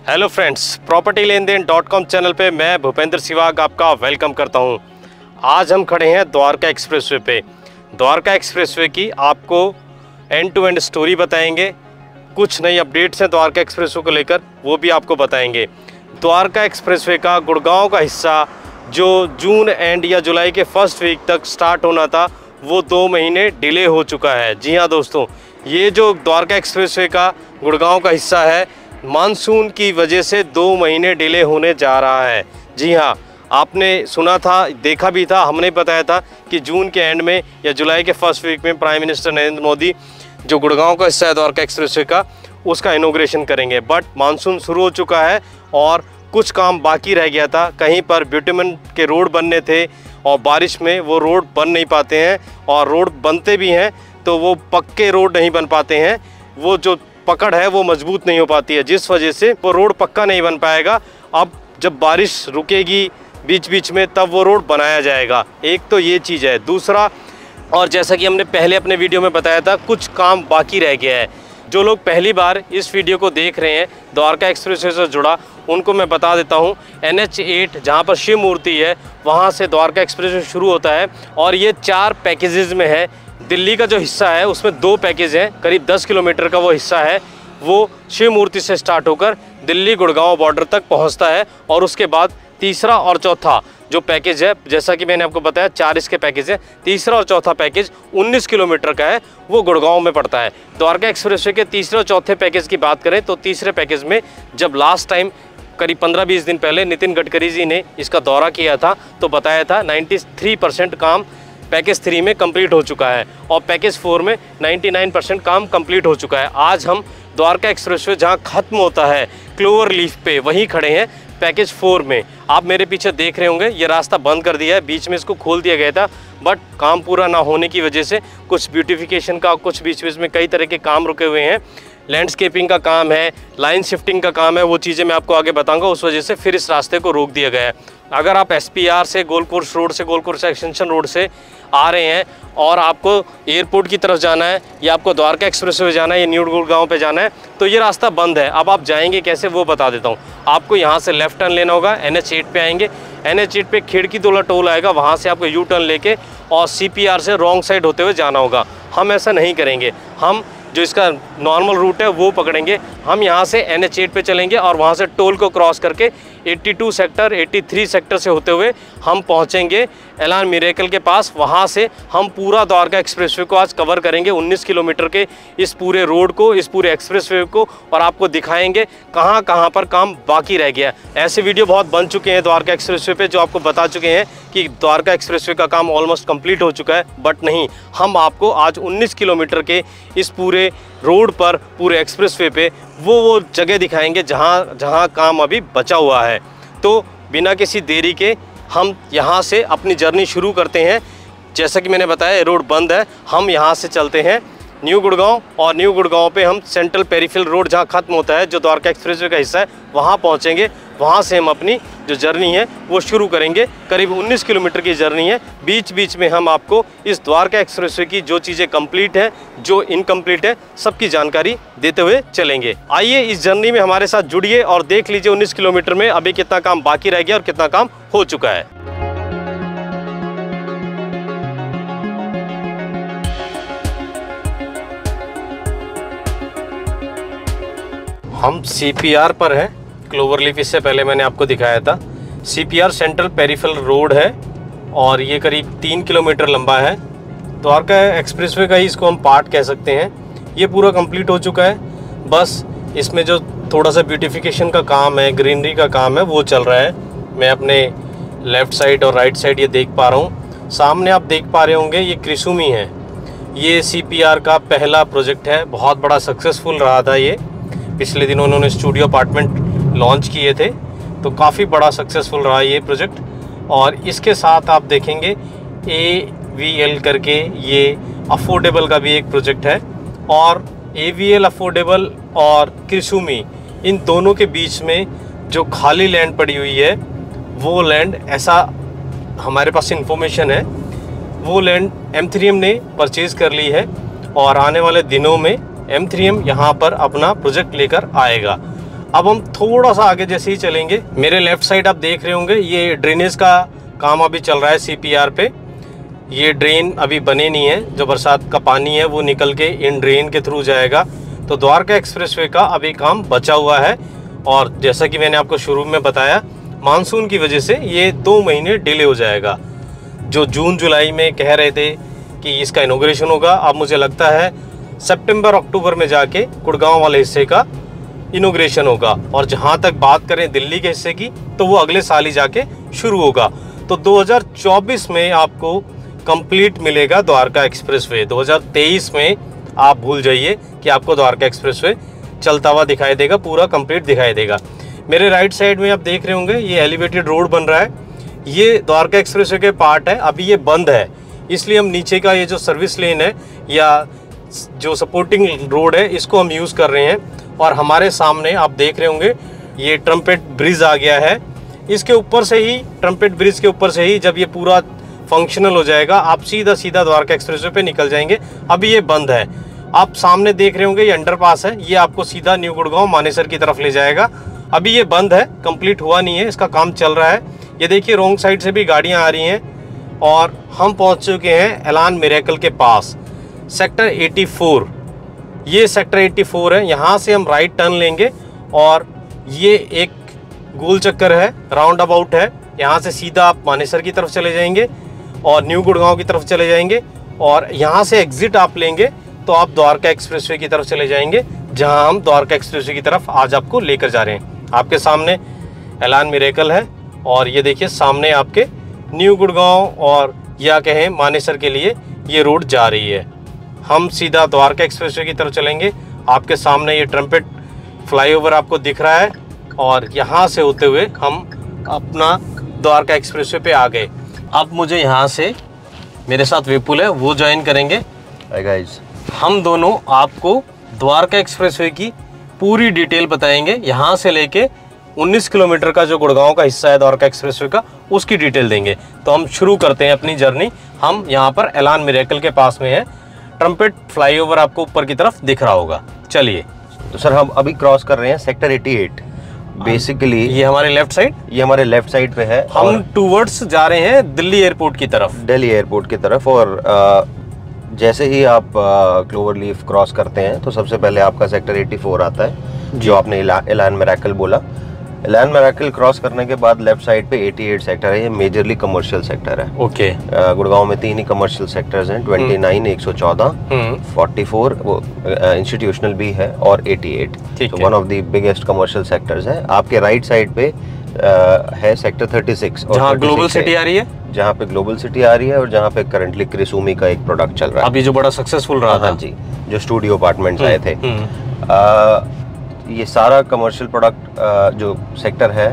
Hello friends, property लेन then .com channel पे मैं भूपेंद्र सिवाग आपका वेलकम करता हूं। आज हम खड़े हैं द्वारका एक्सप्रेसवे पे। द्वारका एक्सप्रेसवे की आपको एंड टू एंड स्टोरी बताएंगे। कुछ नई अपडेट्स हैं द्वारका एक्सप्रेसवे को लेकर, वो भी आपको बताएंगे। द्वारका एक्सप्रेसवे का गुड़गांव का हिस्सा जो जून एंड या जुलाई के फर्स्ट वीक तक स्टार्ट होना था, वो 2 महीने डिले हो चुका है। जी हाँ दोस्तों, ये जो द्वारका एक्सप्रेसवे का गुड़गांव का हिस्सा है, मानसून की वजह से 2 महीने डिले होने जा रहा है। जी हाँ, आपने सुना था, देखा भी था, हमने बताया था कि जून के एंड में या जुलाई के फर्स्ट वीक में प्राइम मिनिस्टर नरेंद्र मोदी जो गुड़गांव का हिस्सा है द्वारका एक्सप्रेसवे का, उसका इनॉग्रेशन करेंगे। बट मानसून शुरू हो चुका है और कुछ काम बाकी रह गया था। कहीं पर बिटुमेन के रोड बनने थे और बारिश में वो रोड बन नहीं पाते हैं, और रोड बनते भी हैं तो वो पक्के रोड नहीं बन पाते हैं। वो जो पकड़ है वो मजबूत नहीं हो पाती है, जिस वजह से वो रोड पक्का नहीं बन पाएगा। अब जब बारिश रुकेगी बीच बीच में, तब वो रोड बनाया जाएगा। एक तो ये चीज़ है। दूसरा, और जैसा कि हमने पहले अपने वीडियो में बताया था, कुछ काम बाकी रह गया है। जो लोग पहली बार इस वीडियो को देख रहे हैं द्वारका एक्सप्रेसवे से जुड़ा, उनको मैं बता देता हूँ, NH8 जहाँ पर शिव मूर्ति है, वहाँ से द्वारका एक्सप्रेसवे शुरू होता है और ये 4 पैकेजेस में है। दिल्ली का जो हिस्सा है उसमें 2 पैकेज हैं, करीब 10 किलोमीटर का वो हिस्सा है। वो शिव मूर्ति से स्टार्ट होकर दिल्ली गुड़गांव बॉर्डर तक पहुंचता है, और उसके बाद तीसरा और चौथा जो पैकेज है, जैसा कि मैंने आपको बताया 4 इसके पैकेज है, तीसरा और चौथा पैकेज 19 किलोमीटर का है, वो गुड़गांव में पड़ता है। द्वारका एक्सप्रेसवे के तीसरे और चौथे पैकेज की बात करें तो तीसरे पैकेज में जब लास्ट टाइम करीब 15-20 दिन पहले नितिन गडकरी जी ने इसका दौरा किया था, तो बताया था 93% काम पैकेज 3 में कंप्लीट हो चुका है और पैकेज 4 में 99% काम कंप्लीट हो चुका है। आज हम द्वारका एक्सप्रेसवे जहां ख़त्म होता है क्लोवर लीफ पे, वहीं खड़े हैं पैकेज 4 में। आप मेरे पीछे देख रहे होंगे, ये रास्ता बंद कर दिया है, बीच में इसको खोल दिया गया था, बट काम पूरा ना होने की वजह से कुछ ब्यूटिफिकेशन का, कुछ बीच बीच में कई तरह के काम रुके हुए हैं। लैंडस्केपिंग का काम है, लाइन शिफ्टिंग का काम है, वो चीज़ें मैं आपको आगे बताऊंगा। उस वजह से फिर इस रास्ते को रोक दिया गया है। अगर आप SPR से गोल्ड कोर्स रोड से, गोल्ड कोर्स एक्सटेंशन रोड से आ रहे हैं और आपको एयरपोर्ट की तरफ जाना है, या आपको द्वारका एक्सप्रेसवे जाना है, या न्यू गुड़गांव पे जाना है, तो ये रास्ता बंद है। अब आप जाएंगे कैसे, वो बता देता हूँ। आपको यहाँ से लेफ्ट टर्न लेना होगा, NH8 पे आएंगे, NH8 पे खिड़की तोला टोल आएगा, वहाँ से आपको U टर्न लेके और CPR से रॉन्ग साइड होते हुए जाना होगा। हम ऐसा नहीं करेंगे, हम जो इसका नॉर्मल रूट है वो पकड़ेंगे। हम यहाँ से NH8 पे चलेंगे और वहाँ से टोल को क्रॉस करके 82 सेक्टर, 83 सेक्टर से होते हुए हम पहुँचेंगे एलान मिरेकल के पास। वहाँ से हम पूरा द्वारका एक्सप्रेसवे को आज कवर करेंगे, 19 किलोमीटर के इस पूरे रोड को, इस पूरे एक्सप्रेसवे को, और आपको दिखाएंगे कहाँ कहाँ पर काम बाकी रह गया। ऐसे वीडियो बहुत बन चुके हैं द्वारका एक्सप्रेसवे पे, जो आपको बता चुके हैं कि द्वारका एक्सप्रेसवे का काम ऑलमोस्ट कंप्लीट हो चुका है, बट नहीं, हम आपको आज 19 किलोमीटर के इस पूरे रोड पर, पूरे एक्सप्रेसवे पे वो जगह दिखाएंगे जहाँ जहाँ काम अभी बचा हुआ है। तो बिना किसी देरी के हम यहाँ से अपनी जर्नी शुरू करते हैं। जैसा कि मैंने बताया, रोड बंद है, हम यहाँ से चलते हैं न्यू गुड़गांव, और न्यू गुड़गांव पे हम सेंट्रल पेरीफेरल रोड जहाँ ख़त्म होता है, जो द्वारका एक्सप्रेसवे का हिस्सा है, वहाँ पहुँचेंगे। वहाँ से हम अपनी जो जर्नी है वो शुरू करेंगे। करीब 19 किलोमीटर की जर्नी है। बीच बीच में हम आपको इस द्वारका एक्सप्रेसवे की जो चीज़ें कंप्लीट हैं, जो इनकम्प्लीट है, सबकी जानकारी देते हुए चलेंगे। आइए इस जर्नी में हमारे साथ जुड़िए और देख लीजिए 19 किलोमीटर में अभी कितना काम बाकी रह गया और कितना काम हो चुका है। हम CPR पर हैं, क्लोवर लीफ, इससे पहले मैंने आपको दिखाया था। CPR सेंट्रल पेरीफेरल रोड है और ये करीब 3 किलोमीटर लंबा है। द्वारका एक्सप्रेसवे का ही इसको हम पार्ट कह सकते हैं। ये पूरा कंप्लीट हो चुका है, बस इसमें जो थोड़ा सा ब्यूटिफिकेशन का काम है, ग्रीनरी का काम है, वो चल रहा है। मैं अपने लेफ़्ट साइड और राइट साइड ये देख पा रहा हूँ। सामने आप देख पा रहे होंगे, ये क्रिसुमी है। ये CPR का पहला प्रोजेक्ट है, बहुत बड़ा सक्सेसफुल रहा था ये। पिछले दिनों उन्होंने स्टूडियो अपार्टमेंट लॉन्च किए थे, तो काफ़ी बड़ा सक्सेसफुल रहा ये प्रोजेक्ट। और इसके साथ आप देखेंगे AVL करके ये अफोर्डेबल का भी एक प्रोजेक्ट है, और AVL अफोर्डेबल और क्रिसुमी, इन दोनों के बीच में जो खाली लैंड पड़ी हुई है, वो लैंड, ऐसा हमारे पास इन्फॉर्मेशन है, वो लैंड M3M ने परचेज़ कर ली है और आने वाले दिनों में M3M यहाँ पर अपना प्रोजेक्ट लेकर आएगा। अब हम थोड़ा सा आगे जैसे ही चलेंगे, मेरे लेफ्ट साइड आप देख रहे होंगे ये ड्रेनेज का काम अभी चल रहा है CPR पे। ये ड्रेन अभी बने नहीं है, जो बरसात का पानी है वो निकल के इन ड्रेन के थ्रू जाएगा। तो द्वारका एक्सप्रेसवे का अभी काम बचा हुआ है, और जैसा कि मैंने आपको शुरू में बताया, मानसून की वजह से ये 2 महीने डिले हो जाएगा। जो जून जुलाई में कह रहे थे कि इसका इनॉग्रेशन होगा, अब मुझे लगता है सितंबर अक्टूबर में जाके गुड़गांव वाले हिस्से का इनॉग्रेशन होगा। और जहां तक बात करें दिल्ली के हिस्से की, तो वो अगले साल ही जाके शुरू होगा। तो 2024 में आपको कंप्लीट मिलेगा द्वारका एक्सप्रेसवे। 2023 में आप भूल जाइए कि आपको द्वारका एक्सप्रेसवे चलता हुआ दिखाई देगा, पूरा कंप्लीट दिखाई देगा। मेरे राइट साइड में आप देख रहे होंगे ये एलिवेटेड रोड बन रहा है, ये द्वारका एक्सप्रेसवे के पार्ट है। अभी ये बंद है, इसलिए हम नीचे का ये जो सर्विस लेन है या जो सपोर्टिंग रोड है इसको हम यूज़ कर रहे हैं। और हमारे सामने आप देख रहे होंगे ये ट्रम्पेट ब्रिज आ गया है। इसके ऊपर से ही, ट्रम्पेट ब्रिज के ऊपर से ही जब ये पूरा फंक्शनल हो जाएगा, आप सीधा द्वारका एक्सप्रेसवे पे निकल जाएंगे। अभी ये बंद है। आप सामने देख रहे होंगे ये अंडरपास है, ये आपको सीधा न्यू गुड़गांव मानेसर की तरफ ले जाएगा। अभी ये बंद है, कंप्लीट हुआ नहीं है, इसका काम चल रहा है। ये देखिए रोंग साइड से भी गाड़ियां आ रही हैं, और हम पहुंच चुके हैं एलान मिरेकल के पास, सेक्टर 84। ये सेक्टर 84 है। यहाँ से हम राइट टर्न लेंगे, और ये एक गोल चक्कर है, राउंड अबाउट है। यहाँ से सीधा आप मानेसर की तरफ चले जाएंगे और न्यू गुड़गांव की तरफ चले जाएंगे, और यहाँ से एग्जिट आप लेंगे तो आप द्वारका एक्सप्रेसवे की तरफ चले जाएंगे, जहाँ हम द्वारका एक्सप्रेसवे की तरफ आज आपको लेकर जा रहे हैं। आपके सामने एलान मिरेकल है, और ये देखिए सामने आपके न्यू गुड़गांव और या कहें मानेसर के लिए ये रोड जा रही है। हम सीधा द्वारका एक्सप्रेसवे की तरफ चलेंगे। आपके सामने ये ट्रम्पेट फ्लाईओवर आपको दिख रहा है, और यहाँ से होते हुए हम अपना द्वारका एक्सप्रेसवे पे आ गए। अब मुझे यहाँ से मेरे साथ विपुल है, वो ज्वाइन करेंगे। हाय गाइस, हम दोनों आपको द्वारका एक्सप्रेसवे की पूरी डिटेल बताएंगे, यहाँ से लेके 19 किलोमीटर का जो गुड़गांव का हिस्सा है द्वारका एक्सप्रेसवे का, उसकी डिटेल देंगे। तो हम शुरू करते हैं अपनी जर्नी। हम यहाँ पर एलान मिरेकल के पास में है, ट्रम्पेट फ्लाईओवर आपको ऊपर की तरफ दिख रहा होगा। चलिए। तो सर हम अभी क्रॉस कर रहे हैं सेक्टर 88। बेसिकली ये हमारे लेफ्ट साइड, ये हमारे लेफ्ट साइड पे है। हम टूवर्ड्स जा रहे हैं दिल्ली एयरपोर्ट की तरफ, दिल्ली एयरपोर्ट की तरफ। और जैसे ही आप क्लोवर लीफ क्रॉस करते हैं तो सबसे पहले आपका सेक्टर 84 आता है, जो आपने एलान मिरेकल बोला। एलान मिरेकल क्रॉस करने के बाद लेफ्ट साइड पे 88 सेक्टर है। ये मेजरली कमर्शियल सेक्टर है। ओके। गुड़गांव में 3 ही कमर्शियल सेक्टर्स हैं, 29, 114, 44 वो इंस्टीट्यूशनल भी है, और 88। तो one of the biggest commercial sectors है। आपके राइट साइड पे है सेक्टर 36, जहाँ ग्लोबल सिटी आ रही है, जहाँ पे ग्लोबल सिटी आ रही है, और जहाँ पे करंटली क्रिसूमी का एक प्रोडक्ट चल रहा है अभी, जो बड़ा सक्सेसफुल रहा था। हाँ जी, जो स्टूडियो अपार्टमेंट्स आए थे। ये सारा कमर्शियल प्रोडक्ट जो सेक्टर है,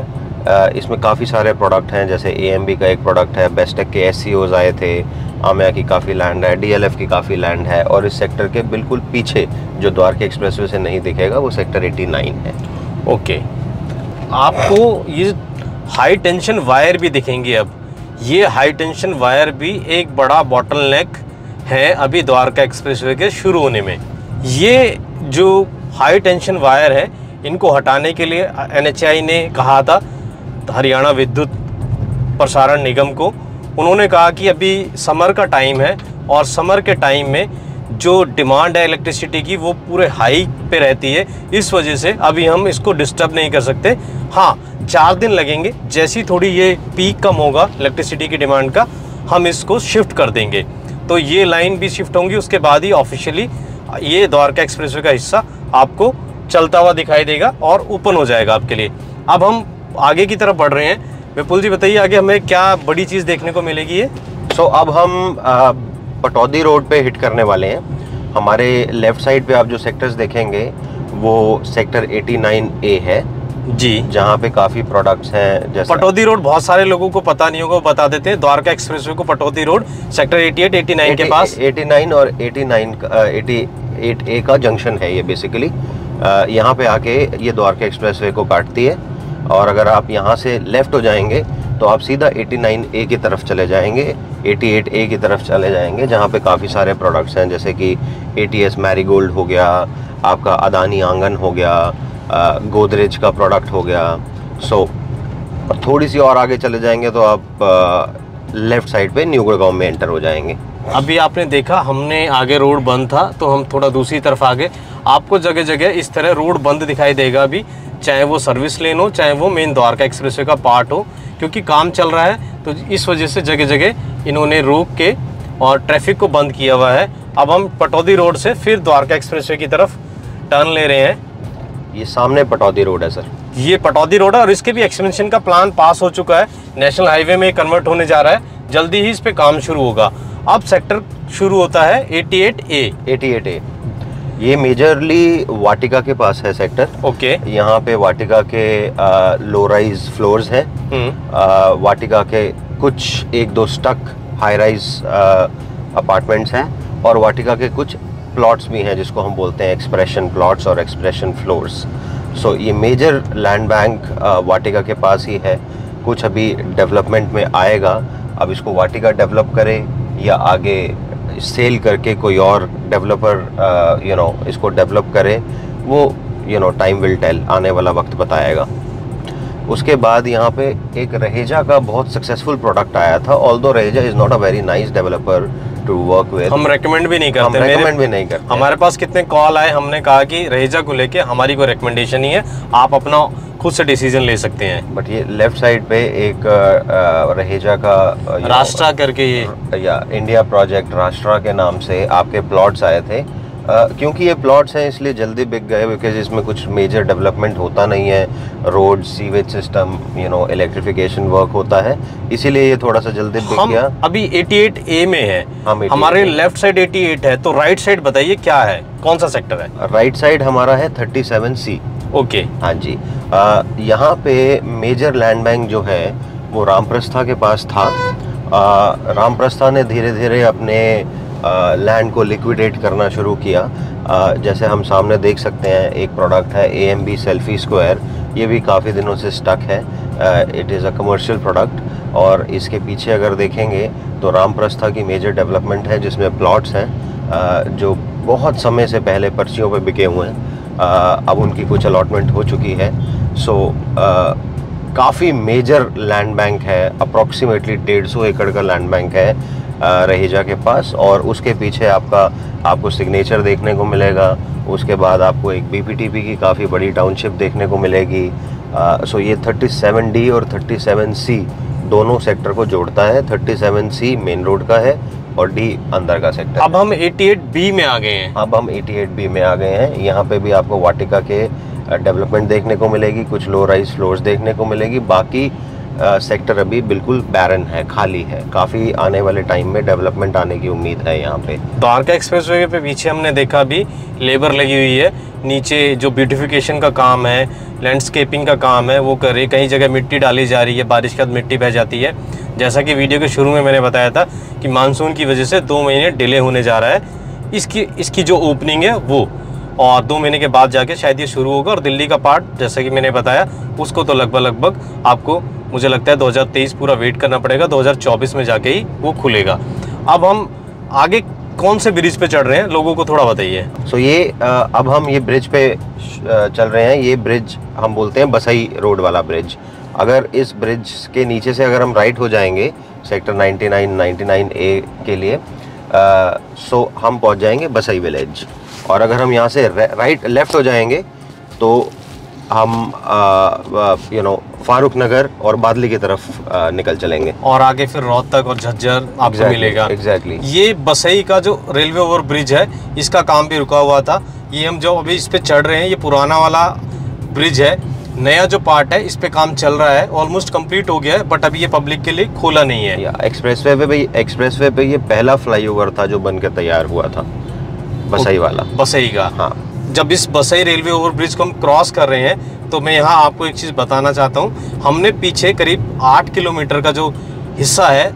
इसमें काफ़ी सारे प्रोडक्ट हैं। जैसे AMB का एक प्रोडक्ट है, बेस्टेक के SCOs आए थे, आमिया की काफ़ी लैंड है, DLF की काफ़ी लैंड है। और इस सेक्टर के बिल्कुल पीछे जो द्वारका एक्सप्रेसवे से नहीं दिखेगा, वो सेक्टर 89 है। ओके। आपको ये हाई टेंशन वायर भी दिखेंगे। अब ये हाई टेंशन वायर भी एक बड़ा बॉटलनेक है अभी द्वारका एक्सप्रेसवे के शुरू होने में। ये जो हाई टेंशन वायर है, इनको हटाने के लिए NHAI ने कहा था, हरियाणा विद्युत प्रसारण निगम को। उन्होंने कहा कि अभी समर का टाइम है, और समर के टाइम में जो डिमांड है इलेक्ट्रिसिटी की वो पूरे हाई पे रहती है। इस वजह से अभी हम इसको डिस्टर्ब नहीं कर सकते। हाँ, 4 दिन लगेंगे। जैसी थोड़ी ये पीक कम होगा इलेक्ट्रिसिटी की डिमांड का, हम इसको शिफ्ट कर देंगे। तो ये लाइन भी शिफ्ट होंगी, उसके बाद ही ऑफिशियली ये द्वारका एक्सप्रेसवे का हिस्सा आपको चलता हुआ दिखाई देगा और ओपन हो जाएगा आपके लिए। अब हम आगे की तरफ बढ़ रहे हैं। विपुल जी बताइए, आगे हमें क्या बड़ी चीज़ देखने को मिलेगी? ये अब हम पटौदी रोड पे हिट करने वाले हैं। हमारे लेफ्ट साइड पे आप जो सेक्टर्स देखेंगे वो सेक्टर 89A है जी, जहाँ पे काफ़ी प्रोडक्ट्स हैं। जैसे पटौदी रोड बहुत सारे लोगों को पता नहीं होगा, वो बता देते हैं। द्वारका एक्सप्रेसवे को पटौदी रोड सेक्टर 88, 89 के पास, 89 और 88A का जंक्शन है ये बेसिकली। यहाँ पे आके ये द्वारका एक्सप्रेसवे को काटती है, और अगर आप यहाँ से लेफ्ट हो जाएंगे तो आप सीधा 89A की तरफ चले जाएंगे, 88A की तरफ चले जाएंगे, जहाँ पे काफ़ी सारे प्रोडक्ट्स हैं। जैसे कि ATS मैरीगोल्ड हो गया, आपका अदानी आंगन हो गया, गोदरेज का प्रोडक्ट हो गया। सो थोड़ी सी और आगे चले जाएंगे तो आप लेफ्ट साइड पे न्यू गुड़गांव में एंटर हो जाएंगे। अभी आपने देखा हमने आगे रोड बंद था तो हम थोड़ा दूसरी तरफ आगे, आपको जगह जगह इस तरह रोड बंद दिखाई देगा अभी, चाहे वो सर्विस लेन हो चाहे वो मेन द्वारका एक्सप्रेसवे का पार्ट हो, क्योंकि काम चल रहा है तो इस वजह से जगह जगह इन्होंने रोक के और ट्रैफिक को बंद किया हुआ है। अब हम पटौदी रोड से फिर द्वारका एक्सप्रेसवे की तरफ टर्न ले रहे हैं। ये सामने पटौदी रोड है सर, ये पटौदी रोड है और इसके भी एक्सटेंशन का प्लान पास हो चुका है, नेशनल हाईवे में कन्वर्ट होने जा रहा है, जल्दी ही इस पे काम शुरू होगा। अब सेक्टर शुरू होता है 88A। ये मेजरली वाटिका के पास है सेक्टर। ओके। यहाँ पे वाटिका के लो राइज फ्लोर्स हैं, वाटिका के कुछ 1-2 स्टक हाई राइज अपार्टमेंट्स हैं और वाटिका के कुछ प्लॉट्स भी हैं जिसको हम बोलते हैं एक्सप्रेशन प्लॉट्स और एक्सप्रेशन फ्लोर्स। सो ये मेजर लैंड बैंक वाटिका के पास ही है, कुछ अभी डेवलपमेंट में आएगा। अब इसको वाटिका डेवलप करे या आगे सेल करके कोई और डेवलपर इसको डेवलप करे, वो टाइम विल टेल, आने वाला वक्त बताएगा। उसके बाद यहाँ पे एक रहेजा का बहुत सक्सेसफुल प्रोडक्ट आया था, although Raheja is not a very nice developer to work with. हम रेकमेंड भी नहीं करते, हमारे पास कितने कॉल आए, हमने कहा कि रहेजा को लेके हमारी कोई रिकमेंडेशन नहीं है, आप अपना खुद से डिसीजन ले सकते हैं। बट ये लेफ्ट साइड पे एक रहेजा का राष्ट्रा करके या इंडिया प्रोजेक्ट राष्ट्रा के नाम से आपके प्लॉट्स आए थे। क्योंकि ये प्लॉट्स हैं इसलिए जल्दी बिक गए, बिकॉज इसमें कुछ मेजर डेवलपमेंट होता नहीं है, road sewage system electrification work होता है, इसीलिए ये थोड़ा सा जल्दी बिक गया। अभी 88A में है, हमारे लेफ्ट साइड 88 है, तो राइट साइड बताइए क्या है, कौन सा सेक्टर है? राइट साइड हमारा है 37C। ओके। हाँ जी। यहाँ पे मेजर लैंड बैंक जो है वो रामप्रस्था के पास था। रामप्रस्था ने धीरे धीरे अपने लैंड को लिक्विडेट करना शुरू किया। जैसे हम सामने देख सकते हैं एक प्रोडक्ट है AMB सेल्फी स्क्वायर, ये भी काफ़ी दिनों से स्टक है। It is a commercial product और इसके पीछे अगर देखेंगे तो रामप्रस्था की मेजर डेवलपमेंट है जिसमें प्लॉट्स हैं जो बहुत समय से पहले पर्चियों पे बिके हुए हैं। अब उनकी कुछ अलॉटमेंट हो चुकी है। सो काफ़ी मेजर लैंड बैंक है, अप्रॉक्सीमेटली 150 एकड़ का लैंड बैंक है रहेजा के पास, और उसके पीछे आपको सिग्नेचर देखने को मिलेगा। उसके बाद आपको एक BPTP की काफ़ी बड़ी टाउनशिप देखने को मिलेगी। सो ये 37D और 37C दोनों सेक्टर को जोड़ता है। 37C मेन रोड का है और D अंदर का सेक्टर। अब हम 88B में आ गए हैं। अब हम 88B में आ गए हैं। यहाँ पे भी आपको वाटिका के डेवलपमेंट देखने को मिलेगी, कुछ लो राइज फ्लोर्स देखने को मिलेगी। बाकी सेक्टर अभी बिल्कुल बैरन है, खाली है। काफ़ी आने वाले टाइम में डेवलपमेंट आने की उम्मीद है यहाँ पे। द्वारका एक्सप्रेसवे पे पीछे हमने देखा अभी लेबर लगी हुई है, नीचे जो ब्यूटिफिकेशन का काम है, लैंडस्केपिंग का काम है वो कर रही है। कई जगह मिट्टी डाली जा रही है, बारिश के बाद मिट्टी बह जाती है। जैसा कि वीडियो के शुरू में मैंने बताया था कि मानसून की वजह से 2 महीने डिले होने जा रहा है इसकी जो ओपनिंग है वो, और 2 महीने के बाद जाके शायद ये शुरू होगा। और दिल्ली का पार्ट जैसा कि मैंने बताया उसको तो लगभग आपको मुझे लगता है 2023 पूरा वेट करना पड़ेगा, 2024 में जाके ही वो खुलेगा। अब हम आगे कौन से ब्रिज पे चढ़ रहे हैं, लोगों को थोड़ा बताइए। सो ये अब हम ये ब्रिज पे चल रहे हैं। ये ब्रिज हम बोलते हैं बसई रोड वाला ब्रिज। अगर इस ब्रिज के नीचे से अगर हम राइट हो जाएंगे सेक्टर 99A के लिए, सो हम पहुंच जाएंगे बसई विलेज। और अगर हम यहाँ से लेफ्ट हो जाएंगे तो हम फारूक नगर और बादली की तरफ निकल चलेंगे और आगे फिर रोहतक और झज्जर आपको मिलेगा। एग्जैक्टली। ये बसई का जो रेलवे ओवर ब्रिज है इसका काम भी रुका हुआ था। ये हम जो अभी इस पे चढ़ रहे हैं ये पुराना वाला ब्रिज है। नया जो पार्ट है इस पे काम चल रहा है, ऑलमोस्ट कंप्लीट हो गया है, बट अभी ये पब्लिक के लिए खोला नहीं है। एक्सप्रेसवे पे ये पहला फ्लाईओवर था जो बनकर तैयार हुआ था, बसई वाला। बसई का, हाँ। जब इस बसई रेलवे ओवर ब्रिज को हम क्रॉस कर रहे हैं तो मैं यहाँ आपको एक चीज़ बताना चाहता हूँ। हमने पीछे करीब 8 किलोमीटर का जो हिस्सा है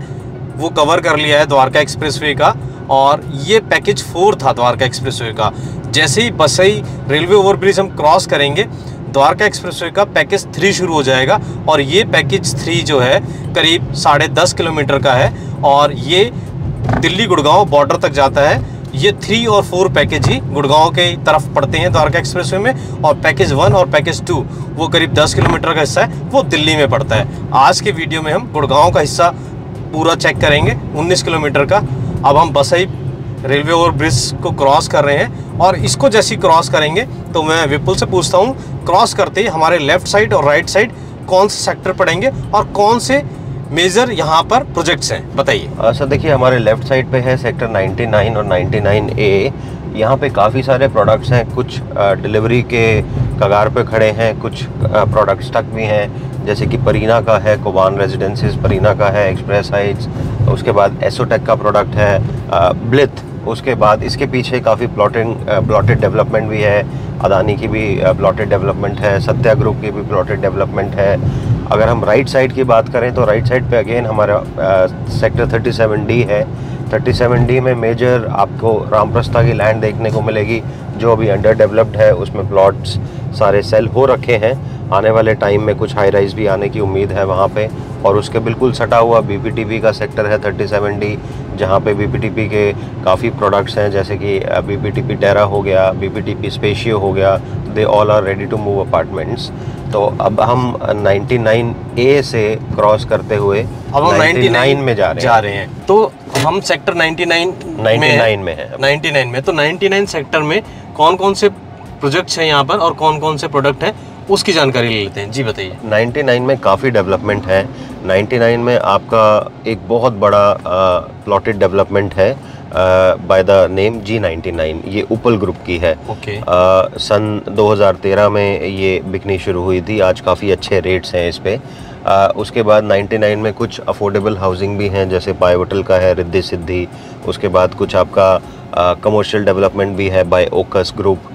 वो कवर कर लिया है द्वारका एक्सप्रेसवे का, और ये पैकेज 4 था द्वारका एक्सप्रेसवे का। जैसे ही बसई रेलवे ओवर ब्रिज हम क्रॉस करेंगे द्वारका एक्सप्रेसवे का पैकेज 3 शुरू हो जाएगा, और ये पैकेज 3 जो है करीब 10.5 किलोमीटर का है और ये दिल्ली गुड़गांव बॉर्डर तक जाता है। ये 3 और 4 पैकेज ही गुड़गांव के तरफ पड़ते हैं द्वारका एक्सप्रेसवे में, और पैकेज 1 और पैकेज 2 वो करीब 10 किलोमीटर का हिस्सा है, वो दिल्ली में पड़ता है। आज के वीडियो में हम गुड़गांव का हिस्सा पूरा चेक करेंगे 19 किलोमीटर का। अब हम बसई रेलवे ओवर ब्रिज को क्रॉस कर रहे हैं, और इसको जैसे ही क्रॉस करेंगे तो मैं विपुल से पूछता हूँ, क्रॉस करते ही हमारे लेफ्ट साइड और राइट साइड कौन से सेक्टर पड़ेंगे और कौन से मेजर यहाँ पर प्रोजेक्ट्स हैं, बताइए। सर देखिए, हमारे लेफ्ट साइड पे है सेक्टर 99 और 99A। यहाँ पे काफ़ी सारे प्रोडक्ट्स हैं, कुछ डिलीवरी के कगार पे खड़े हैं, कुछ प्रोडक्ट स्टक भी हैं, जैसे कि परीना का है, कोबान रेजिडेंसीज परीना का है, एक्सप्रेस हाइट्स, उसके बाद एसोटेक का प्रोडक्ट है, ब्लिथ, उसके बाद इसके पीछे काफ़ी प्लॉटेड डेवलपमेंट भी है, अदानी की भी प्लॉटेड डेवलपमेंट है, सत्या ग्रुप की भी प्लॉटेड डेवलपमेंट है। अगर हम राइट साइड की बात करें तो राइट साइड पे अगेन हमारा सेक्टर 37D है। 37D में मेजर आपको रामप्रस्था की लैंड देखने को मिलेगी, जो अभी अंडर डेवलप्ड है, उसमें प्लॉट्स सारे सेल हो रखे हैं। आने वाले टाइम में कुछ हाई राइज भी आने की उम्मीद है वहाँ पे। और उसके बिल्कुल सटा हुआ BPTP का सेक्टर है 37D, जहाँ पे BPTP के काफ़ी प्रोडक्ट्स हैं, जैसे कि BPTP टेरा हो गया, BPTP स्पेशियो हो गया, they all are ready to move apartments. तो अब हम 99A से क्रॉस करते हुए अब हम 99 में जा रहे हैं। तो हम सेक्टर 99 में है। 99 में, तो 99 सेक्टर में कौन कौन से प्रोजेक्ट्स हैं यहाँ पर और कौन कौन से प्रोडक्ट हैं, उसकी जानकारी ले लेते हैं। जी बताइए। 99 में काफ़ी डेवलपमेंट है। 99 में आपका एक बहुत बड़ा प्लॉटेड डेवलपमेंट है बाय द नेम G99। ये उपल ग्रुप की है। ओके। सन 2013 में ये बिकनी शुरू हुई थी। आज काफ़ी अच्छे रेट्स हैं इस पे। उसके बाद 99 में कुछ अफोर्डेबल हाउसिंग भी हैं, जैसे पाइवोटल का है, रिद्धि सिद्धि। उसके बाद कुछ आपका कमर्शियल डेवलपमेंट भी है बाय ओकस ग्रुप,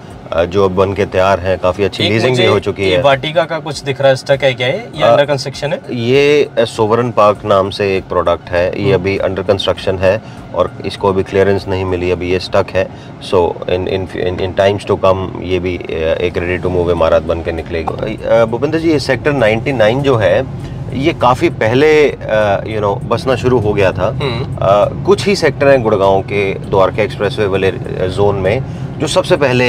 जो बन के तैयार हैं, काफ़ी अच्छी लीजिंग भी हो चुकी है। वाटिका का कुछ दिख रहा है, स्टक है क्या है, ये अंडर कंस्ट्रक्शन है? ये सोवरन पार्क नाम से एक प्रोडक्ट है, ये अभी अंडर कंस्ट्रक्शन है और इसको अभी क्लियरेंस नहीं मिली, अभी ये स्टक है। सो इन टाइम्स टू कम ये भी एक रेडी टू मूव इमारत बन के निकलेगी। भूपेंद्र जी, ये सेक्टर 99 जो है ये काफ़ी पहले बसना शुरू हो गया था। कुछ ही सेक्टर हैं गुड़गांव के द्वारका एक्सप्रेसवे वाले जोन में जो सबसे पहले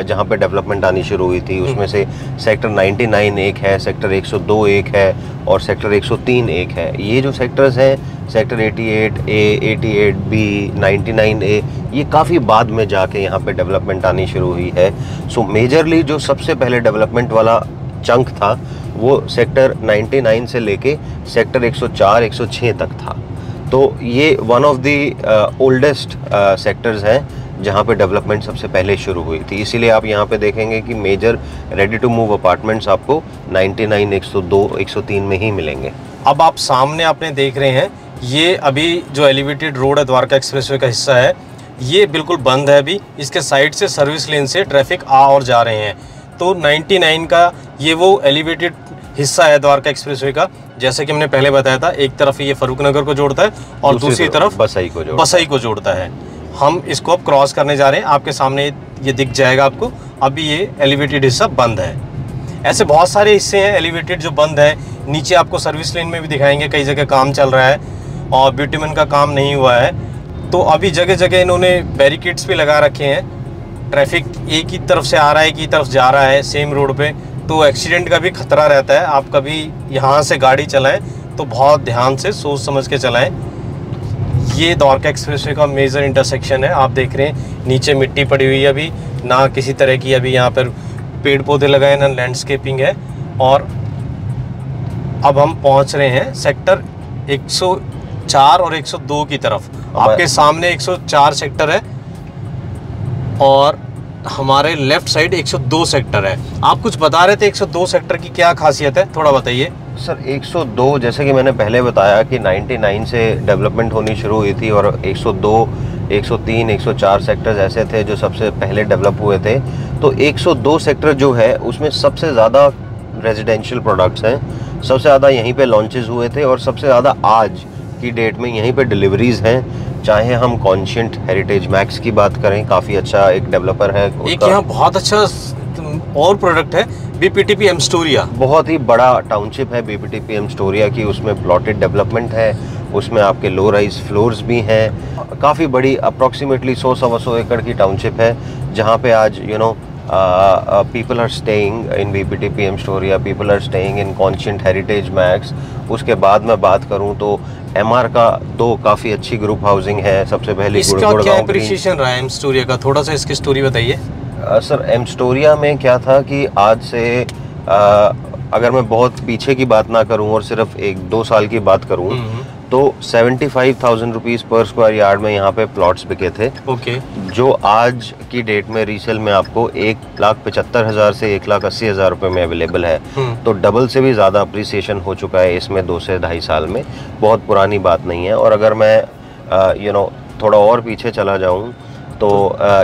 जहां पे डेवलपमेंट आनी शुरू हुई थी। उसमें से सेक्टर 99 एक है, सेक्टर 102 एक है और सेक्टर 103 एक है। ये जो सेक्टर्स हैं, सेक्टर 88A, 88B, 99A, ये काफ़ी बाद में जाके यहाँ पे डेवलपमेंट आनी शुरू हुई है। सो मेजरली जो सबसे पहले डेवलपमेंट वाला चंक था वो सेक्टर 99 से लेके सेक्टर 104, 106 तक था। तो ये one of the oldest sectors हैं जहाँ पे डेवलपमेंट सबसे पहले शुरू हुई थी। इसीलिए आप यहाँ पे देखेंगे कि major ready to move apartments आपको 99, 102, 103 में ही मिलेंगे। अब आप सामने आपने देख रहे हैं, ये अभी जो एलिवेटेड रोड है द्वारका एक्सप्रेसवे का हिस्सा है, ये बिल्कुल बंद है अभी। इसके साइड से सर्विस लेन से ट्रैफिक आ और जा रहे हैं। तो 99 का ये वो एलिवेटेड हिस्सा है द्वारका एक्सप्रेसवे का। जैसे कि हमने पहले बताया था, एक तरफ ये फरूखनगर को जोड़ता है और दूसरी तरफ बसई को जोड़ता है। हम इसको अब क्रॉस करने जा रहे हैं, आपके सामने ये दिख जाएगा आपको। अभी ये एलिवेटेड हिस्सा बंद है। ऐसे बहुत सारे हिस्से हैं एलिवेटेड जो बंद है। नीचे आपको सर्विस लेन में भी दिखाएंगे, कई जगह काम चल रहा है और बिटुमेन का काम नहीं हुआ है। तो अभी जगह जगह इन्होंने बैरिकेड्स भी लगा रखे हैं। ट्रैफिक एक ही तरफ से आ रहा है, एक ही तरफ जा रहा है सेम रोड पे, तो एक्सीडेंट का भी खतरा रहता है। आप कभी यहाँ से गाड़ी चलाएं तो बहुत ध्यान से सोच समझ के चलाएं। ये द्वारका एक्सप्रेसवे का मेजर इंटरसेक्शन है। आप देख रहे हैं नीचे मिट्टी पड़ी हुई है, अभी ना किसी तरह की अभी यहाँ पर पेड़ पौधे लगाए, ना लैंडस्केपिंग है। और अब हम पहुँच रहे हैं सेक्टर 104 और 102 की तरफ। आपके सामने 104 सेक्टर है और हमारे लेफ्ट साइड 102 सेक्टर है। आप कुछ बता रहे थे, 102 सेक्टर की क्या खासियत है, थोड़ा बताइए। सर 102 जैसे कि मैंने पहले बताया कि 99 से डेवलपमेंट होनी शुरू हुई थी और 102, 103, 104 सेक्टर्स ऐसे थे जो सबसे पहले डेवलप हुए थे। तो 102 सेक्टर जो है उसमें सबसे ज़्यादा रेजिडेंशियल प्रोडक्ट्स हैं, सबसे ज़्यादा यहीं पे लॉन्चेस हुए थे और सबसे ज़्यादा आज की डेट में यहीं पे डिलीवरीज हैं। चाहे हम कॉन्शियंट हेरिटेज मैक्स की बात करें, काफ़ी अच्छा एक डेवलपर है। एक यहाँ बहुत अच्छा और प्रोडक्ट है BPTP एमस्टोरिया, बहुत ही बड़ा टाउनशिप है BPTP एमस्टोरिया की। उसमें प्लॉटेड डेवलपमेंट है उसमें आपके लो राइज फ्लोर्स भी हैं। काफ़ी बड़ी अप्रॉक्सीमेटली 100-125 एकड़ की टाउनशिप है, जहाँ पे आज people are staying in VPT PM Storia, people are staying in Conscient Heritage Max। उसके बाद मैं बात करूं तो MR का 2 काफ़ी अच्छी ग्रुप हाउसिंग है। सबसे पहले इसका क्या एप्रिसिएशन रहा है एम स्टोरिया का, थोड़ा सा इसकी स्टोरी बताइए। सर एम स्टोरिया में क्या था कि आज से अगर मैं बहुत पीछे की बात ना करूं और सिर्फ 1-2 साल की बात करूं तो 75,000 रुपीज़ पर स्क्वायर यार्ड में यहाँ पे प्लॉट्स बिके थे। ओके। जो आज की डेट में रीसेल में आपको 1,75,000 से 1,80,000 रुपये में अवेलेबल है। तो डबल से भी ज़्यादा अप्रिसिएशन हो चुका है इसमें 2 से 2.5 साल में। बहुत पुरानी बात नहीं है। और अगर मैं थोड़ा और पीछे चला जाऊँ तो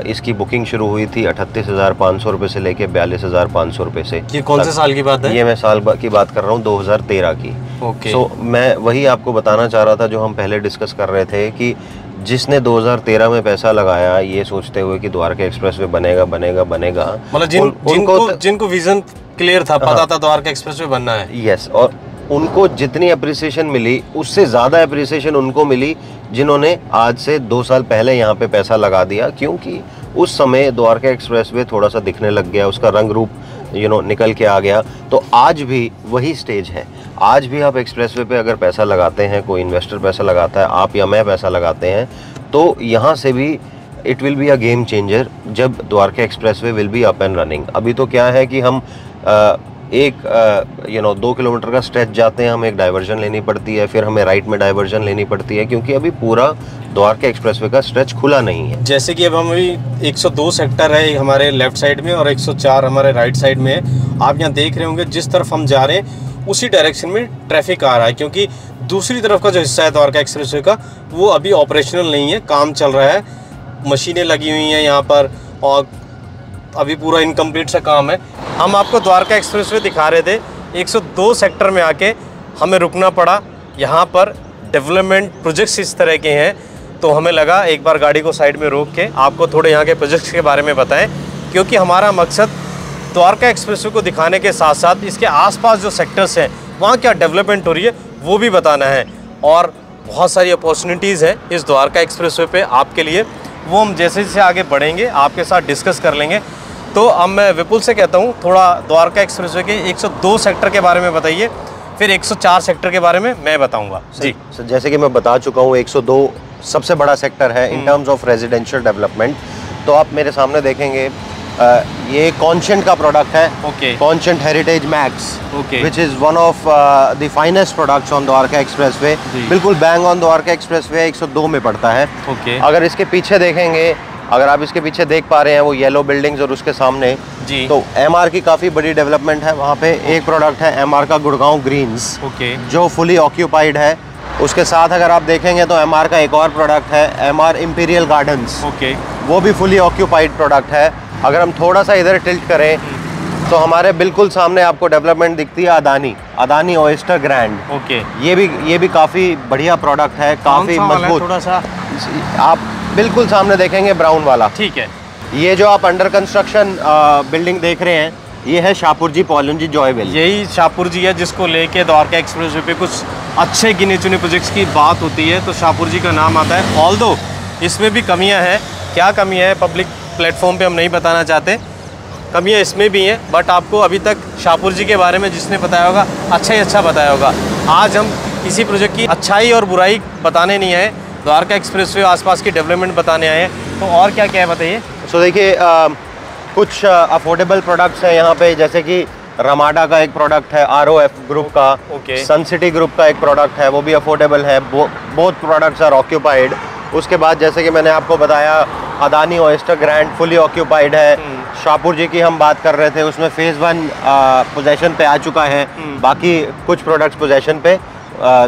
इसकी बुकिंग शुरू हुई थी 38,500 रुपये से लेके 42,500 रुपये से। ये कौन से साल की बात है? ये मैं साल की बात कर रहा हूँ 2013 की। ओके। सो मैं वही आपको बताना चाह रहा था जो हम पहले डिस्कस कर रहे थे कि जिसने 2013 में पैसा लगाया ये सोचते हुए कि द्वारका एक्सप्रेसवे बनेगा, मतलब जिनको विजन क्लियर था, पता था द्वारका एक्सप्रेसवे बनना है। यस। और उनको जितनी अप्रिसिएशन मिली उससे ज़्यादा अप्रिसिएशन उनको मिली जिन्होंने आज से 2 साल पहले यहाँ पे पैसा लगा दिया, क्योंकि उस समय द्वारका एक्सप्रेसवे थोड़ा सा दिखने लग गया, उसका रंग रूप निकल के आ गया। तो आज भी वही स्टेज है। आज भी आप एक्सप्रेसवे पे अगर पैसा लगाते हैं, कोई इन्वेस्टर पैसा लगाता है, आप या मैं पैसा लगाते हैं, तो यहाँ से भी it will be a game changer जब Dwarka expressway will be up and running. अभी तो क्या है कि हम 2 किलोमीटर का स्ट्रेच जाते हैं, हमें एक डाइवर्जन लेनी पड़ती है, फिर हमें राइट में डाइवर्जन लेनी पड़ती है, क्योंकि अभी पूरा द्वारका एक्सप्रेसवे का स्ट्रेच खुला नहीं है। जैसे कि अब हम अभी 102 सेक्टर है हमारे लेफ्ट साइड में और 104 हमारे राइट साइड में है। आप यहाँ देख रहे होंगे जिस तरफ हम जा रहे हैं उसी डायरेक्शन में ट्रैफिक आ रहा है, क्योंकि दूसरी तरफ का जो हिस्सा है द्वारका एक्सप्रेसवे का वो अभी ऑपरेशनल नहीं है, काम चल रहा है, मशीनें लगी हुई हैं यहाँ पर और अभी पूरा इनकम्प्लीट सा काम है। हम आपको द्वारका एक्सप्रेसवे दिखा रहे थे, 102 सेक्टर में आके हमें रुकना पड़ा। यहाँ पर डेवलपमेंट प्रोजेक्ट्स इस तरह के हैं, तो हमें लगा एक बार गाड़ी को साइड में रोक के आपको थोड़े यहाँ के प्रोजेक्ट्स के बारे में बताएं, क्योंकि हमारा मकसद द्वारका एक्सप्रेसवे को दिखाने के साथ साथ इसके आसपास जो सेक्टर्स हैं वहाँ क्या डेवलपमेंट हो रही है वो भी बताना है। और बहुत सारी अपॉर्चुनिटीज़ हैं इस द्वारका एक्सप्रेसवे पे आपके लिए, वो हम जैसे जैसे आगे बढ़ेंगे आपके साथ डिस्कस कर लेंगे। तो अब मैं विपुल से कहता हूँ थोड़ा द्वारका एक्सप्रेसवे के 102 सेक्टर के बारे में बताइए, फिर 104 सेक्टर के बारे में मैं बताऊँगा। जी जैसे कि मैं बता चुका हूँ 102 सबसे बड़ा सेक्टर है in terms of residential development. तो आप मेरे सामने देखेंगे ये कॉन्शेंट का प्रोडक्ट है। Okay. Conscient Heritage Max, okay, which is one of the finest products on Dwarka expressway. बिल्कुल बैंग ऑन द्वारका एक्सप्रेसवे 102 में पड़ता है। ओके। अगर इसके पीछे देखेंगे, अगर आप इसके पीछे देख पा रहे हैं वो येलो बिल्डिंग्स और उसके सामने जी, तो MR की काफ़ी बड़ी डेवलपमेंट है वहाँ पे। एक प्रोडक्ट है MR का गुड़गांव ग्रीन्स, ओके, जो फुली ऑक्यूपाइड है। उसके साथ अगर आप देखेंगे तो MR का एक और प्रोडक्ट है MR इंपीरियल गार्डन्स, ओके, वो भी फुली ऑक्यूपाइड प्रोडक्ट है। अगर हम थोड़ा सा इधर टिल्ट करें तो हमारे बिल्कुल सामने आपको डेवलपमेंट दिखती है अदानी ओएस्टर ग्रैंड। ओके। ये भी काफ़ी बढ़िया प्रोडक्ट है, काफ़ी मजबूत। थोड़ा सा आप बिल्कुल सामने देखेंगे ब्राउन वाला, ठीक है। ये जो आप अंडर कंस्ट्रक्शन बिल्डिंग देख रहे हैं ये है शाहपुर जी पॉलिंजी जॉयवेल। यही शाहपुर जी है जिसको लेके द्वारका एक्सप्रेसवे पे कुछ अच्छे गिने चुने प्रोजेक्ट्स की बात होती है तो शाहपुर जी का नाम आता है। ऑल्दो इसमें भी कमियां हैं, क्या कमियां हैं पब्लिक प्लेटफॉर्म पे हम नहीं बताना चाहते, कमियां इसमें भी हैं, बट आपको अभी तक शाहपुर जी के बारे में जिसने बताया होगा अच्छा ही अच्छा बताया होगा। आज हम किसी प्रोजेक्ट की अच्छाई और बुराई बताने नहीं आए, द्वारका एक्सप्रेसवे आसपास की डेवलपमेंट बताने आए हैं। तो और क्या क्या है बताइए। सो देखिए कुछ अफोर्डेबल प्रोडक्ट्स हैं यहाँ पे, जैसे कि रमाडा का एक प्रोडक्ट है ROF ग्रुप का। ओके। सन सिटी ग्रुप का एक प्रोडक्ट है, वो भी अफोर्डेबल है। Both products are occupied. उसके बाद जैसे कि मैंने आपको बताया Adani Oyster Grand fully occupied है। शाहपुर जी की हम बात कर रहे थे, उसमें फेज़ 1 पोजेशन पे आ चुका है, बाकी कुछ प्रोडक्ट्स पोजेशन पे,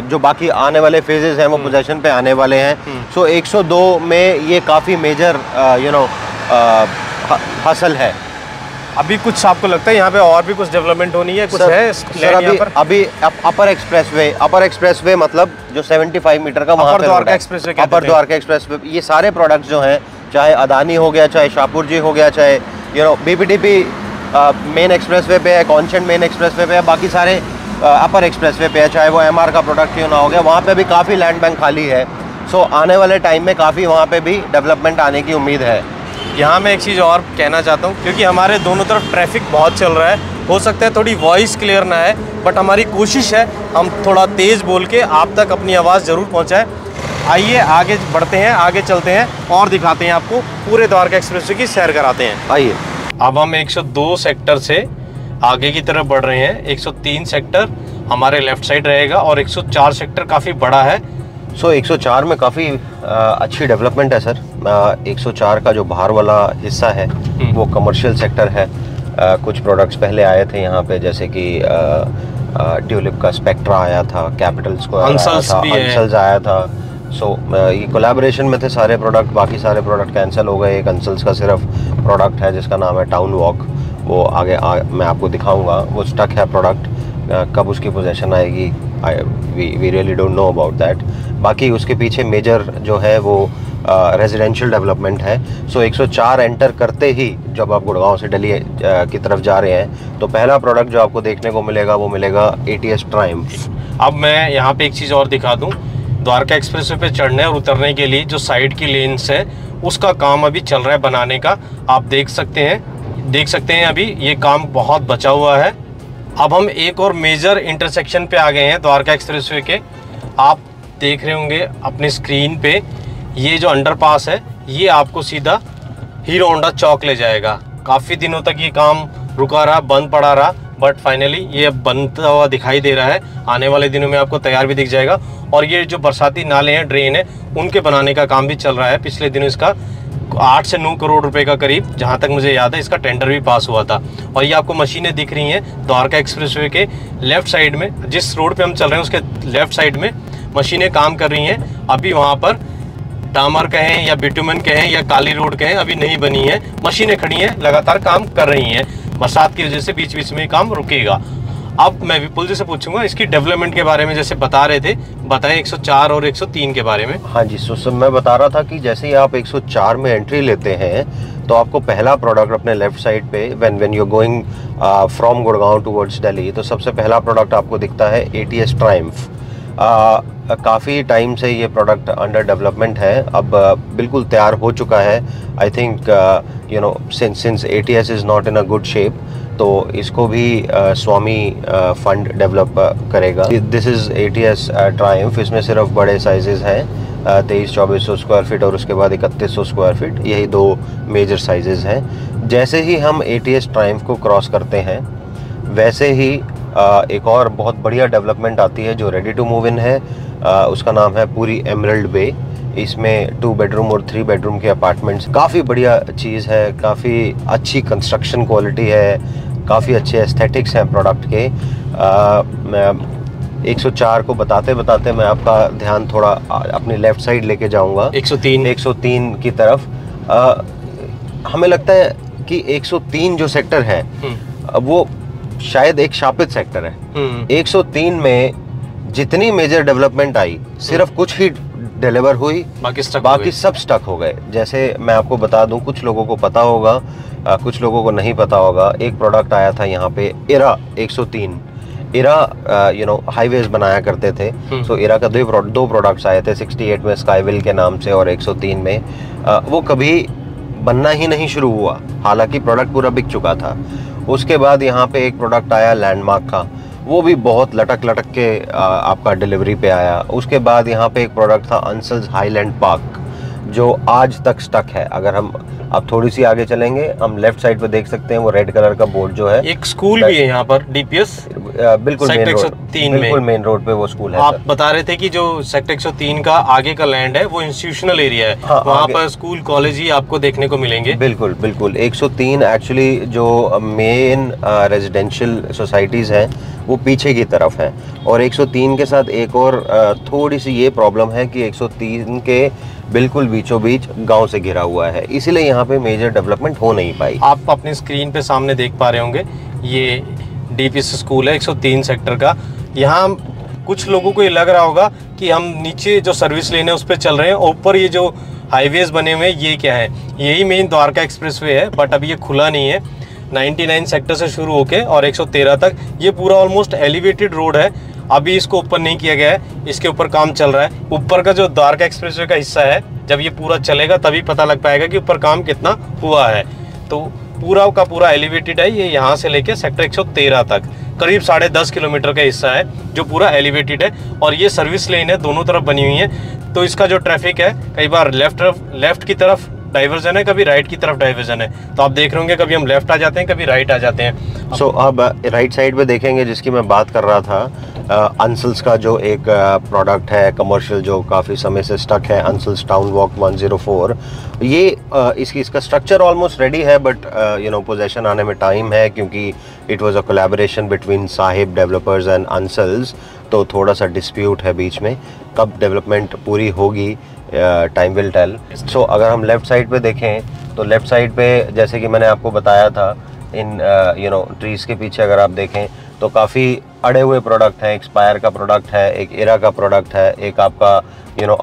जो बाकी आने वाले फेजेस हैं वो पोजेशन पे आने वाले हैं। सो 102 में ये काफ़ी मेजर हासिल है। अभी कुछ आपको लगता है यहाँ पे और भी कुछ डेवलपमेंट होनी है? कुछ है सर अभी अपर एक्सप्रेसवे मतलब जो 75 मीटर का वहाँ पे द्वारका एक्सप्रेसवे, अपर द्वारका एक्सप्रेसवे, ये सारे प्रोडक्ट्स जो हैं, चाहे अदानी हो गया, चाहे शाहपुर जी हो गया, चाहे BPTP मेन एक्सप्रेसवे पे है, कॉन्शेंट मेन एक्सप्रेसवे पे है, बाकी सारे अपर एक्सप्रेसवे पे है, चाहे वो MR का प्रोडक्ट क्यों ना हो गया, वहाँ पे भी काफ़ी लैंड बैंक खाली है। सो आने वाले टाइम में काफ़ी वहाँ पे भी डेवलपमेंट आने की उम्मीद है। यहाँ मैं एक चीज़ और कहना चाहता हूँ, क्योंकि हमारे दोनों तरफ ट्रैफिक बहुत चल रहा है, हो सकता है थोड़ी वॉइस क्लियर ना है, बट हमारी कोशिश है हम थोड़ा तेज़ बोल के आप तक अपनी आवाज़ ज़रूर पहुँचाएँ। आइए आगे बढ़ते हैं, आगे चलते हैं और दिखाते हैं आपको, पूरे द्वारका एक्सप्रेसवे की सैर कराते हैं। आइए। अब हम 102 सेक्टर से आगे की तरफ बढ़ रहे हैं। 103 सेक्टर हमारे लेफ़्ट साइड रहेगा और 104 सेक्टर काफ़ी बड़ा है। 104 में काफ़ी अच्छी डेवलपमेंट है सर। 104 का जो बाहर वाला हिस्सा है वो कमर्शियल सेक्टर है। कुछ प्रोडक्ट्स पहले आए थे यहाँ पे, जैसे कि ट्यूलिप का स्पेक्ट्रा आया था, कैपिटल्स को अंसल्स आया था। ये कोलैबोरेशन में थे सारे प्रोडक्ट, बाकी सारे प्रोडक्ट कैंसिल हो गए। एक अंसल्स का सिर्फ प्रोडक्ट है जिसका नाम है टाउन वॉक, वो आगे मैं आपको दिखाऊंगा। वो स्टक है प्रोडक्ट, कब उसकी पोजीशन आएगी we really don't know about that. बाकी उसके पीछे मेजर जो है वो रेजिडेंशियल डेवलपमेंट है। 104 एंटर करते ही जब आप गुड़गांव से दिल्ली की तरफ जा रहे हैं तो पहला प्रोडक्ट जो आपको देखने को मिलेगा वो मिलेगा ATS ट्रायम्फ। अब मैं यहाँ पे एक चीज़ और दिखा दूँ, द्वारका एक्सप्रेसवे पे चढ़ने और उतरने के लिए जो साइड की लेन्स है उसका काम अभी चल रहा है बनाने का। आप देख सकते हैं अभी ये काम बहुत बचा हुआ है। अब हम एक और मेजर इंटरसेक्शन पे आ गए हैं द्वारका एक्सप्रेसवे के। आप देख रहे होंगे अपने स्क्रीन पे, ये जो अंडरपास है ये आपको सीधा हीरो होंडा चौक ले जाएगा। काफ़ी दिनों तक ये काम रुका रहा, बंद पड़ा रहा, बट फाइनली ये बनता हुआ दिखाई दे रहा है। आने वाले दिनों में आपको तैयार भी दिख जाएगा। और ये जो बरसाती नाले हैं, ड्रेन है, उनके बनाने का काम भी चल रहा है। पिछले दिनों इसका 8 से 9 करोड़ रुपए का करीब, जहां तक मुझे याद है, इसका टेंडर भी पास हुआ था। और ये आपको मशीनें दिख रही हैं द्वारका एक्सप्रेसवे के लेफ्ट साइड में, जिस रोड पे हम चल रहे हैं उसके लेफ्ट साइड में मशीनें काम कर रही हैं। अभी वहाँ पर डामर कहें या बिटुमन कहें या काली रोड कहें, अभी नहीं बनी है, मशीनें खड़ी हैं, लगातार काम कर रही हैं। बरसात की वजह से बीच बीच में काम रुकेगा। अब मैं विपुल जी से पूछूंगा इसकी डेवलपमेंट के बारे में, जैसे बता रहे थे, बताएं 104 और 103 के बारे में। हाँ जी, सो मैं बता रहा था कि जैसे ही आप 104 में एंट्री लेते हैं तो आपको पहला प्रोडक्ट अपने लेफ्ट साइड पे when you going from Gurgaon towards Delhi, तो सबसे पहला प्रोडक्ट आपको दिखता है ATS ट्रायम्फ। काफ़ी टाइम से ये प्रोडक्ट अंडर डेवलपमेंट है, अब बिल्कुल तैयार हो चुका है। I think you know since ATS is not in a good shape, तो इसको भी स्वामी फंड डेवलप करेगा। This is ATS Triumph. इसमें सिर्फ बड़े साइजेस हैं, 2300-2400 स्क्वायर फीट और उसके बाद 3100 स्क्वायर फीट, यही 2 मेजर साइजेस हैं। जैसे ही हम ATS ट्रायम्फ को क्रॉस करते हैं वैसे ही एक और बहुत बढ़िया डेवलपमेंट आती है जो रेडी टू मूव इन है। उसका नाम है पूरी एमरल्ड बे। इसमें 2 बेडरूम और 3 बेडरूम के अपार्टमेंट्स, काफ़ी बढ़िया चीज़ है, काफ़ी अच्छी कंस्ट्रक्शन क्वालिटी है, काफ़ी अच्छे एस्थेटिक्स हैं प्रोडक्ट के। मैं 104 को बताते बताते मैं आपका ध्यान थोड़ा अपनी लेफ़्ट साइड लेके जाऊंगा, 103 की तरफ। हमें लगता है कि 103 जो सेक्टर है वो शायद एक शापित सेक्टर है। 103 में जितनी मेजर डेवलपमेंट आई सिर्फ कुछ ही डिलीवर हुई, बाकी सब स्टक हो गए। जैसे मैं आपको बता दूं, कुछ लोगों को पता होगा, कुछ लोगों को नहीं पता होगा। एक प्रोडक्ट आया था यहाँ पे इरा 103। इरा यू नो हाईवेज बनाया करते थे, सो इरा का 2 प्रोडक्ट्स आए थे, 68 में स्काईविल के नाम से और 103 में। वो कभी बनना ही नहीं शुरू हुआ, हालांकि प्रोडक्ट पूरा बिक चुका था। उसके बाद यहाँ पे एक प्रोडक्ट आया लैंडमार्क का, वो भी बहुत लटक के आपका डिलीवरी पे आया। उसके बाद यहाँ पे एक प्रोडक्ट था अंसल्स हाईलैंड पार्क, जो आज तक स्टक है। अगर हम अब थोड़ी सी आगे चलेंगे, हम लेफ्ट साइड पे देख सकते हैं वो रेड कलर का बोर्ड जो है, एक स्कूल भी है यहाँ पर, DPS बिल्कुल मेन रोड पे वो स्कूल है। आप बता रहे थे कि जो सेक्टर 103 का आगे का लैंड है वो इंस्टीट्यूशनल एरिया है। हाँ, वहाँ पर स्कूल कॉलेज ही आपको देखने को मिलेंगे। बिल्कुल 103 एक्चुअली जो मेन रेजिडेंशियल सोसाइटीज हैं वो पीछे की तरफ है। और 103 के साथ एक और थोड़ी सी ये प्रॉब्लम है कि 103 के बिल्कुल बीचों बीच गांव से घिरा हुआ है, इसीलिए यहाँ पे मेजर डेवलपमेंट हो नहीं पाई। आप अपनी स्क्रीन पे सामने देख पा रहे होंगे, ये DPS स्कूल है 103 सेक्टर का। यहाँ कुछ लोगों को ये लग रहा होगा कि हम नीचे जो सर्विस लेन है उस पर चल रहे हैं, ऊपर ये जो हाईवेज बने हुए हैं ये क्या है, यही मेन द्वारका एक्सप्रेसवे है, बट अभी ये खुला नहीं है। 99 सेक्टर से शुरू होके और 113 तक ये पूरा ऑलमोस्ट एलिवेटेड रोड है। अभी इसको ऊपर नहीं किया गया है, इसके ऊपर काम चल रहा है। ऊपर का जो द्वारका एक्सप्रेसवे का हिस्सा है, जब ये पूरा चलेगा तभी पता लग पाएगा कि ऊपर काम कितना हुआ है। तो पूरा का पूरा एलिवेटेड है ये, यहाँ से लेके सेक्टर 113 तक करीब 10.5 किलोमीटर का हिस्सा है जो पूरा एलिवेटेड है। और ये सर्विस लेन है, दोनों तरफ बनी हुई है। तो इसका जो ट्रैफिक है, कई बार लेफ्ट की तरफ डाइवर्जन है, कभी राइट की तरफ डाइवर्जन है। तो आप देख रहे होंगे कभी हम लेफ्ट आ जाते हैं, कभी राइट आ जाते हैं। सो अब राइट साइड पे देखेंगे, जिसकी मैं बात कर रहा था, अंसल्स का जो एक प्रोडक्ट है कमर्शियल जो काफ़ी समय से स्टक है, अंसल्स टाउन वॉक 104। ये इसका स्ट्रक्चर ऑलमोस्ट रेडी है, बट पोजेशन आने में टाइम है, क्योंकि it was a collaboration between Sahib developers and Ansals. तो थोड़ा सा डिस्प्यूट है बीच में, कब डेवलपमेंट पूरी होगी टाइम विल टेल। सो अगर हम लेफ़्ट साइड पे देखें तो लेफ़्ट साइड पे जैसे कि मैंने आपको बताया था, इन ट्रीज़ के पीछे अगर आप देखें तो काफ़ी अड़े हुए प्रोडक्ट हैं। एक स्पायर का प्रोडक्ट है, एक एरा का प्रोडक्ट है, एक आपका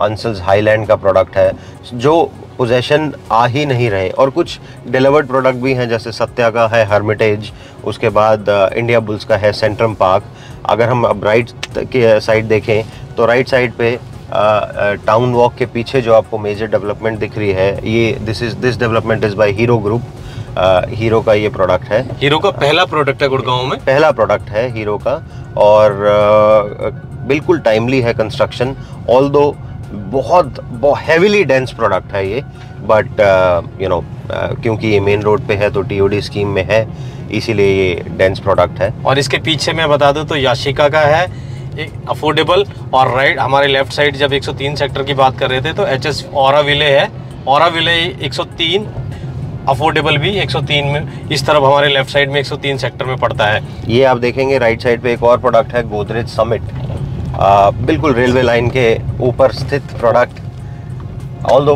अंसल्स हाईलैंड का प्रोडक्ट है, जो पोजेशन आ ही नहीं रहे। और कुछ डिलीवर्ड प्रोडक्ट भी हैं, जैसे सत्या का है हर्मिटेज, उसके बाद इंडिया बुल्स का है सेंट्रम पार्क। अगर हम अब राइट के साइड देखें तो राइट साइड पे टाउन वॉक के पीछे जो आपको मेजर डेवलपमेंट दिख रही है, ये this development is by hero group. Hero का ये प्रोडक्ट है, हीरो का पहला प्रोडक्ट है गुड़गांव में, पहला प्रोडक्ट है हीरो का। और बिल्कुल टाइमली है कंस्ट्रक्शन, ऑल्दो बहुत हेविली डेंस प्रोडक्ट है ये, बट क्योंकि ये मेन रोड पे है तो टीओडी स्कीम में है, इसीलिए ये डेंस प्रोडक्ट है। और इसके पीछे मैं बता दूं तो याशिका का है एक अफोर्डेबल। और राइट हमारे लेफ्ट साइड जब 103 सेक्टर की बात कर रहे थे तो एचएस औरा विले है, औरा विले 103, अफोर्डेबल भी 103 में, इस तरफ हमारे लेफ्ट साइड में 103 सेक्टर में पड़ता है। ये आप देखेंगे राइट साइड पे एक और प्रोडक्ट है गोदरेज समिट, बिल्कुल रेलवे लाइन के ऊपर स्थित प्रोडक्ट। ऑल्दो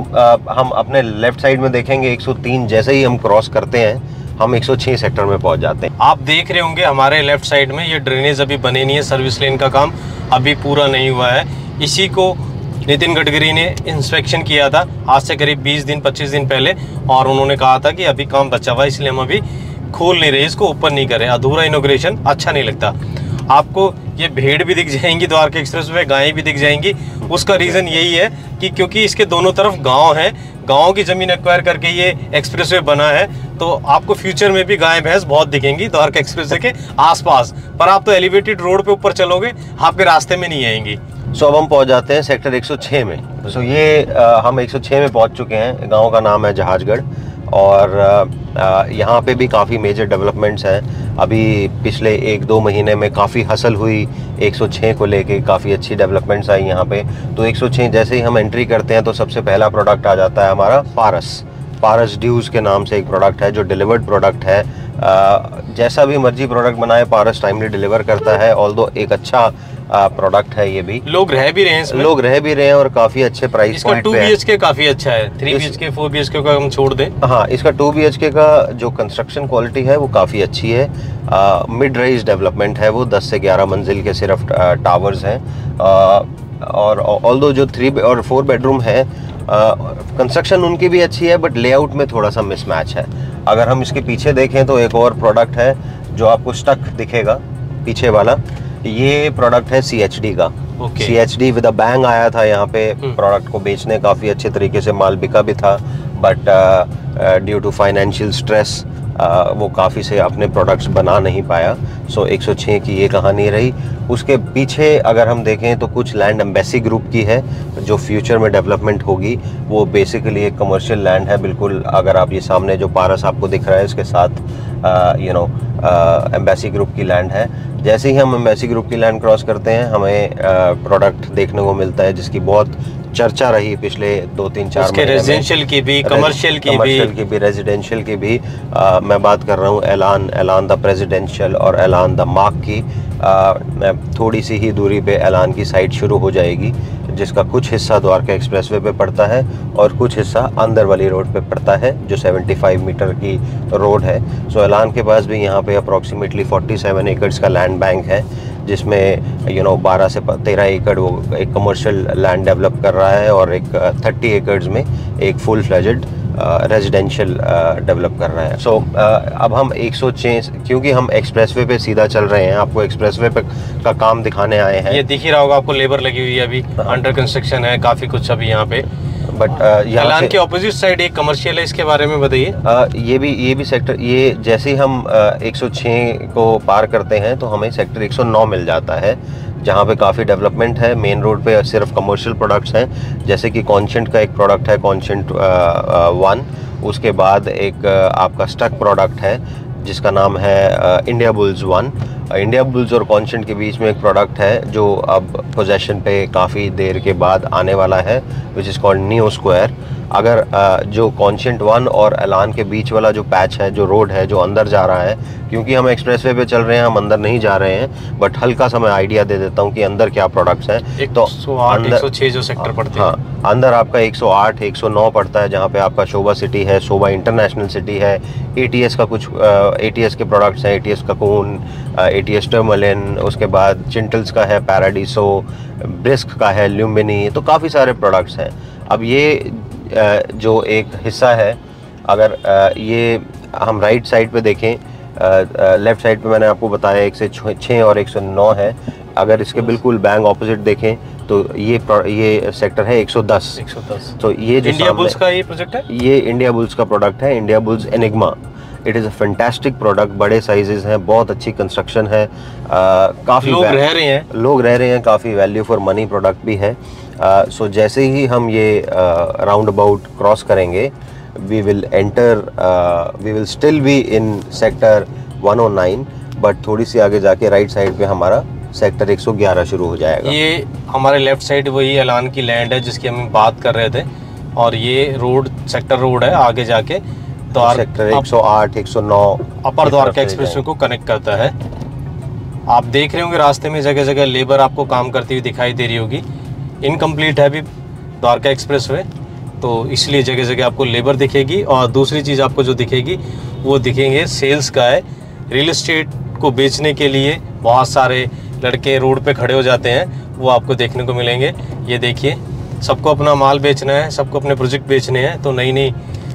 हम अपने लेफ्ट साइड में देखेंगे 103 जैसे ही हम क्रॉस करते हैं हम 106 सेक्टर में पहुंच जाते हैं। आप देख रहे होंगे हमारे लेफ्ट साइड में ये ड्रेनेज अभी बने नहीं है, सर्विस लेन का काम अभी पूरा नहीं हुआ है। इसी को नितिन गडकरी ने इंस्पेक्शन किया था आज से करीब 20 दिन 25 दिन पहले, और उन्होंने कहा था कि अभी काम बचा हुआ है, इसलिए हम अभी खोल नहीं रहे, इसको ओपन नहीं करें। अधूरा इनॉग्रेशन अच्छा नहीं लगता। आपको ये भेड़ भी दिख जाएंगी द्वारका एक्सप्रेस में, गायें भी दिख जाएंगी। उसका रीज़न यही है कि क्योंकि इसके दोनों तरफ गांव हैं, गांव की ज़मीन एक्वायर करके ये एक्सप्रेसवे बना है, तो आपको फ्यूचर में भी गाय भैंस बहुत दिखेंगी द्वारका एक्सप्रेसवे के आसपास। पर आप तो एलिवेटेड रोड पे ऊपर चलोगे, आपके रास्ते में नहीं आएंगी। सो अब हम पहुंच जाते हैं सेक्टर 106 में। सो ये हम 106 में पहुंच चुके हैं। गांव का नाम है जहाजगढ़, और यहाँ पे भी काफ़ी मेजर डेवलपमेंट्स हैं। अभी पिछले 1-2 महीने में काफ़ी हसल हुई 106 को लेके, काफ़ी अच्छी डेवलपमेंट्स आई यहाँ पे। तो 106 जैसे ही हम एंट्री करते हैं तो सबसे पहला प्रोडक्ट आ जाता है हमारा पारस ड्यूज के नाम से एक प्रोडक्ट है जो डिलीवर्ड प्रोडक्ट है। जैसा भी मर्जी प्रोडक्ट बनाए, पारस टाइमली डिलीवर करता है। ऑल्दो एक अच्छा प्रोडक्ट है, ये भी लोग रह भी रहे हैं इसमें, लोग रह भी रहे हैं और काफ़ी अच्छे प्राइस पॉइंट पे है। 2 BHK काफ़ी अच्छा है, 3 BHK 4 BHK का हम छोड़ दें। हाँ, इसका 2 BHK का जो कंस्ट्रक्शन क्वालिटी है वो काफ़ी अच्छी है। मिड राइज डेवलपमेंट है वो, 10 से 11 मंजिल के सिर्फ टावर्स हैं। और ऑल्दो जो 3 और 4 बेडरूम है, कंस्ट्रक्शन उनकी भी अच्छी है, बट लेआउट में थोड़ा सा मिसमैच है। अगर हम इसके पीछे देखें तो एक और प्रोडक्ट है जो आपको स्टक दिखेगा पीछे वाला, ये प्रोडक्ट है CHD का। CHD विद अ बैंग आया था यहाँ पे प्रोडक्ट को बेचने, काफ़ी अच्छे तरीके से माल बिका भी था, but due to financial stress वो काफ़ी से अपने प्रोडक्ट्स बना नहीं पाया। सो 106 की ये कहानी रही। उसके पीछे अगर हम देखें तो कुछ लैंड एम्बेसी ग्रुप की है जो फ्यूचर में डेवलपमेंट होगी। वो बेसिकली एक कमर्शियल लैंड है बिल्कुल। अगर आप ये सामने जो पारस आपको दिख रहा है इसके साथ एम्बेसी ग्रुप की लैंड है। जैसे ही हम एम्बेसी ग्रुप की लैंड क्रॉस करते हैं हमें प्रोडक्ट देखने को मिलता है जिसकी बहुत चर्चा रही पिछले 2-3-4 महीने में। रेजिडेंशियल की भी, कमर्शियल की भी, रेजिडेंशियल की भी। मैं बात कर रहा हूँ एलान द प्रेसिडेंशियल और एलान द मार्क की। थोड़ी सी ही दूरी पे एलान की साइट शुरू हो जाएगी, जिसका कुछ हिस्सा द्वारका एक्सप्रेसवे पे पड़ता है और कुछ हिस्सा अंदर वाली रोड पे पड़ता है जो 75 मीटर की रोड है। सो एलान के पास भी यहाँ पे अप्रॉक्सीमेटली 47 एकड़्स का लैंड बैंक है, जिसमें 12 से 13 एकड़ वो एक कमर्शियल लैंड डेवलप कर रहा है और एक 30 एकड़्स में एक फुल फ्लेजेड रेजिडेंशियल डेवलप कर रहा है। सो अब हम 106, क्योंकि हम एक्सप्रेसवे पे सीधा चल रहे हैं, आपको एक्सप्रेसवे पे का काम दिखाने आए हैं। ये दिख ही रहा होगा आपको, लेबर लगी हुई है अभी, अंडर कंस्ट्रक्शन है काफ़ी कुछ अभी यहाँ पे। बट एलान के ऑपोजिट साइड एक कमर्शियल है, इसके बारे में बताइए। ये भी सेक्टर, ये जैसे ही हम 106 को पार करते हैं तो हमें सेक्टर 109 मिल जाता है, जहाँ पे काफ़ी डेवलपमेंट है। मेन रोड पे सिर्फ कमर्शियल प्रोडक्ट्स हैं, जैसे कि कॉन्शेंट का एक प्रोडक्ट है, कॉन्शेंट 1। उसके बाद एक आपका स्टक प्रोडक्ट है जिसका नाम है इंडिया बुल्स 1। इंडिया बुल्स और कॉन्शेंट के बीच में एक प्रोडक्ट है जो अब पोजेशन पे काफ़ी देर के बाद आने वाला है, which is called new square. अगर जो कॉन्शेंट 1 और एलान के बीच वाला जो पैच है, जो रोड है जो अंदर जा रहा है, क्योंकि हम एक्सप्रेसवे पे चल रहे हैं, हम अंदर नहीं जा रहे हैं, बट हल्का सा मैं आइडिया दे देता हूँ कि अंदर क्या प्रोडक्ट्स हैं। 108, 106 जो सेक्टर पड़ते हैं। हाँ, अंदर आपका 108, 109 पड़ता है, जहाँ पे आपका शोभा सिटी है, शोभा इंटरनेशनल सिटी है, ATS का कुछ ATS के प्रोडक्ट्स हैं, ATS ककून, ATS टर्मलिन, उसके बाद चिंटल्स का है, पैराडीसो, ब्रिस्क का है, ल्यूमिनी, तो काफ़ी सारे प्रोडक्ट्स हैं। अब ये जो एक हिस्सा है, अगर ये हम राइट साइड पे देखें, लेफ़्ट साइड पे मैंने आपको बताया 106 और 109 है। अगर इसके बिल्कुल बैंग ऑपोजिट देखें तो ये सेक्टर है 110। तो ये जो इंडिया बुल्स का ये प्रोजेक्ट है, ये इंडिया बुल्स का प्रोडक्ट है, India bulls enigma. It is a fantastic product, बड़े साइजेस हैं, बहुत अच्छी कंस्ट्रक्शन है, काफ़ी लोग रह रहे हैं, काफ़ी वैल्यू फॉर मनी प्रोडक्ट भी है। सो जैसे ही हम ये राउंड अबाउट क्रॉस करेंगे, we will still be in sector 109, but थोड़ी सी आगे जाके राइट साइड पे हमारा सेक्टर 111 शुरू हो जाएगा। ये हमारे लेफ्ट साइड वही एलान की लैंड है जिसकी हम बात कर रहे थे, और ये रोड सेक्टर रोड है आगे जाके सेक्टर 108, 109 अपर द्वारका एक्सप्रेसवे को कनेक्ट करता है। आप देख रहे होंगे रास्ते में जगह जगह लेबर आपको काम करती हुई दिखाई दे रही होगी। इनकम्प्लीट है अभी द्वारका एक्सप्रेसवे, तो इसलिए जगह जगह आपको लेबर दिखेगी। और दूसरी चीज़ आपको जो दिखेगी वो दिखेंगे सेल्स का है। रियल एस्टेट को बेचने के लिए बहुत सारे लड़के रोड पे खड़े हो जाते हैं, वो आपको देखने को मिलेंगे। ये देखिए, सबको अपना माल बेचना है, सबको अपने प्रोजेक्ट बेचने हैं, तो नई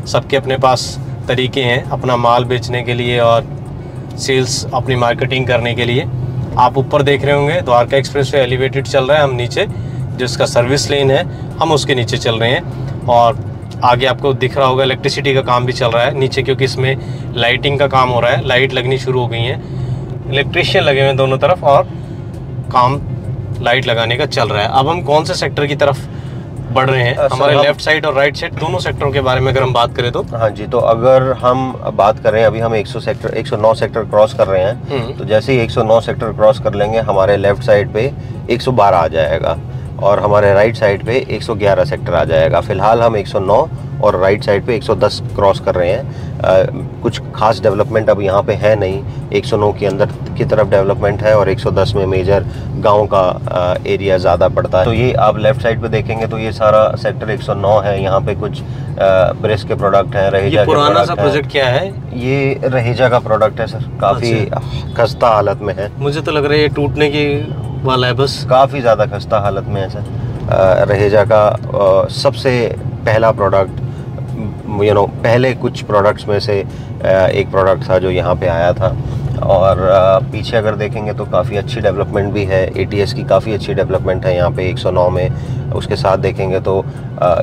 सबके अपने पास तरीके हैं अपना माल बेचने के लिए और सेल्स अपनी मार्केटिंग करने के लिए। आप ऊपर देख रहे होंगे द्वारका एक्सप्रेसवे एलिवेटेड चल रहा है, हम नीचे जिसका सर्विस लेन है हम उसके नीचे चल रहे हैं। और आगे आपको दिख रहा होगा इलेक्ट्रिसिटी का काम भी चल रहा है नीचे, क्योंकि इसमें लाइटिंग का काम हो रहा है, लाइट लगनी शुरू हो गई हैं, इलेक्ट्रिशियन लगे हुए हैं दोनों तरफ और काम लाइट लगाने का चल रहा है। अब हम कौन से सेक्टर की तरफ बढ़ रहे हैं? हमारे लेफ्ट साइड और राइट साइड दोनों सेक्टरों के बारे में अगर हम बात करें तो हाँ जी, तो अगर हम बात करें, अभी हम 109 सेक्टर क्रॉस कर रहे हैं, तो जैसे ही 109 सेक्टर क्रॉस कर लेंगे, हमारे लेफ्ट साइड पे 112 आ जाएगा और हमारे राइट साइड पे 111 सेक्टर आ जाएगा। फिलहाल हम 109 और राइट साइड पे 110 क्रॉस कर रहे हैं। कुछ खास डेवलपमेंट अब यहाँ पे है नहीं, 109 के अंदर की तरफ डेवलपमेंट है और 110 में मेजर गांव का एरिया ज़्यादा पड़ता है। तो ये आप लेफ्ट साइड पे देखेंगे तो ये सारा सेक्टर 109 है। यहाँ पे कुछ ब्रेस के प्रोडक्ट हैं, रहेजा के पुराना सा प्रोजेक्ट क्या है? ये रहेजा का प्रोडक्ट है सर, काफ़ी खस्ता हालत में है। मुझे तो लग रहा है ये टूटने की वाला है, बस काफ़ी ज़्यादा खस्ता हालत में है सर। रहेजा का सबसे पहला प्रोडक्ट, पहले कुछ प्रोडक्ट्स में से एक प्रोडक्ट था जो यहाँ पे आया था। और पीछे अगर देखेंगे तो काफ़ी अच्छी डेवलपमेंट भी है, ATS की काफ़ी अच्छी डेवलपमेंट है यहाँ पे 109 में। उसके साथ देखेंगे तो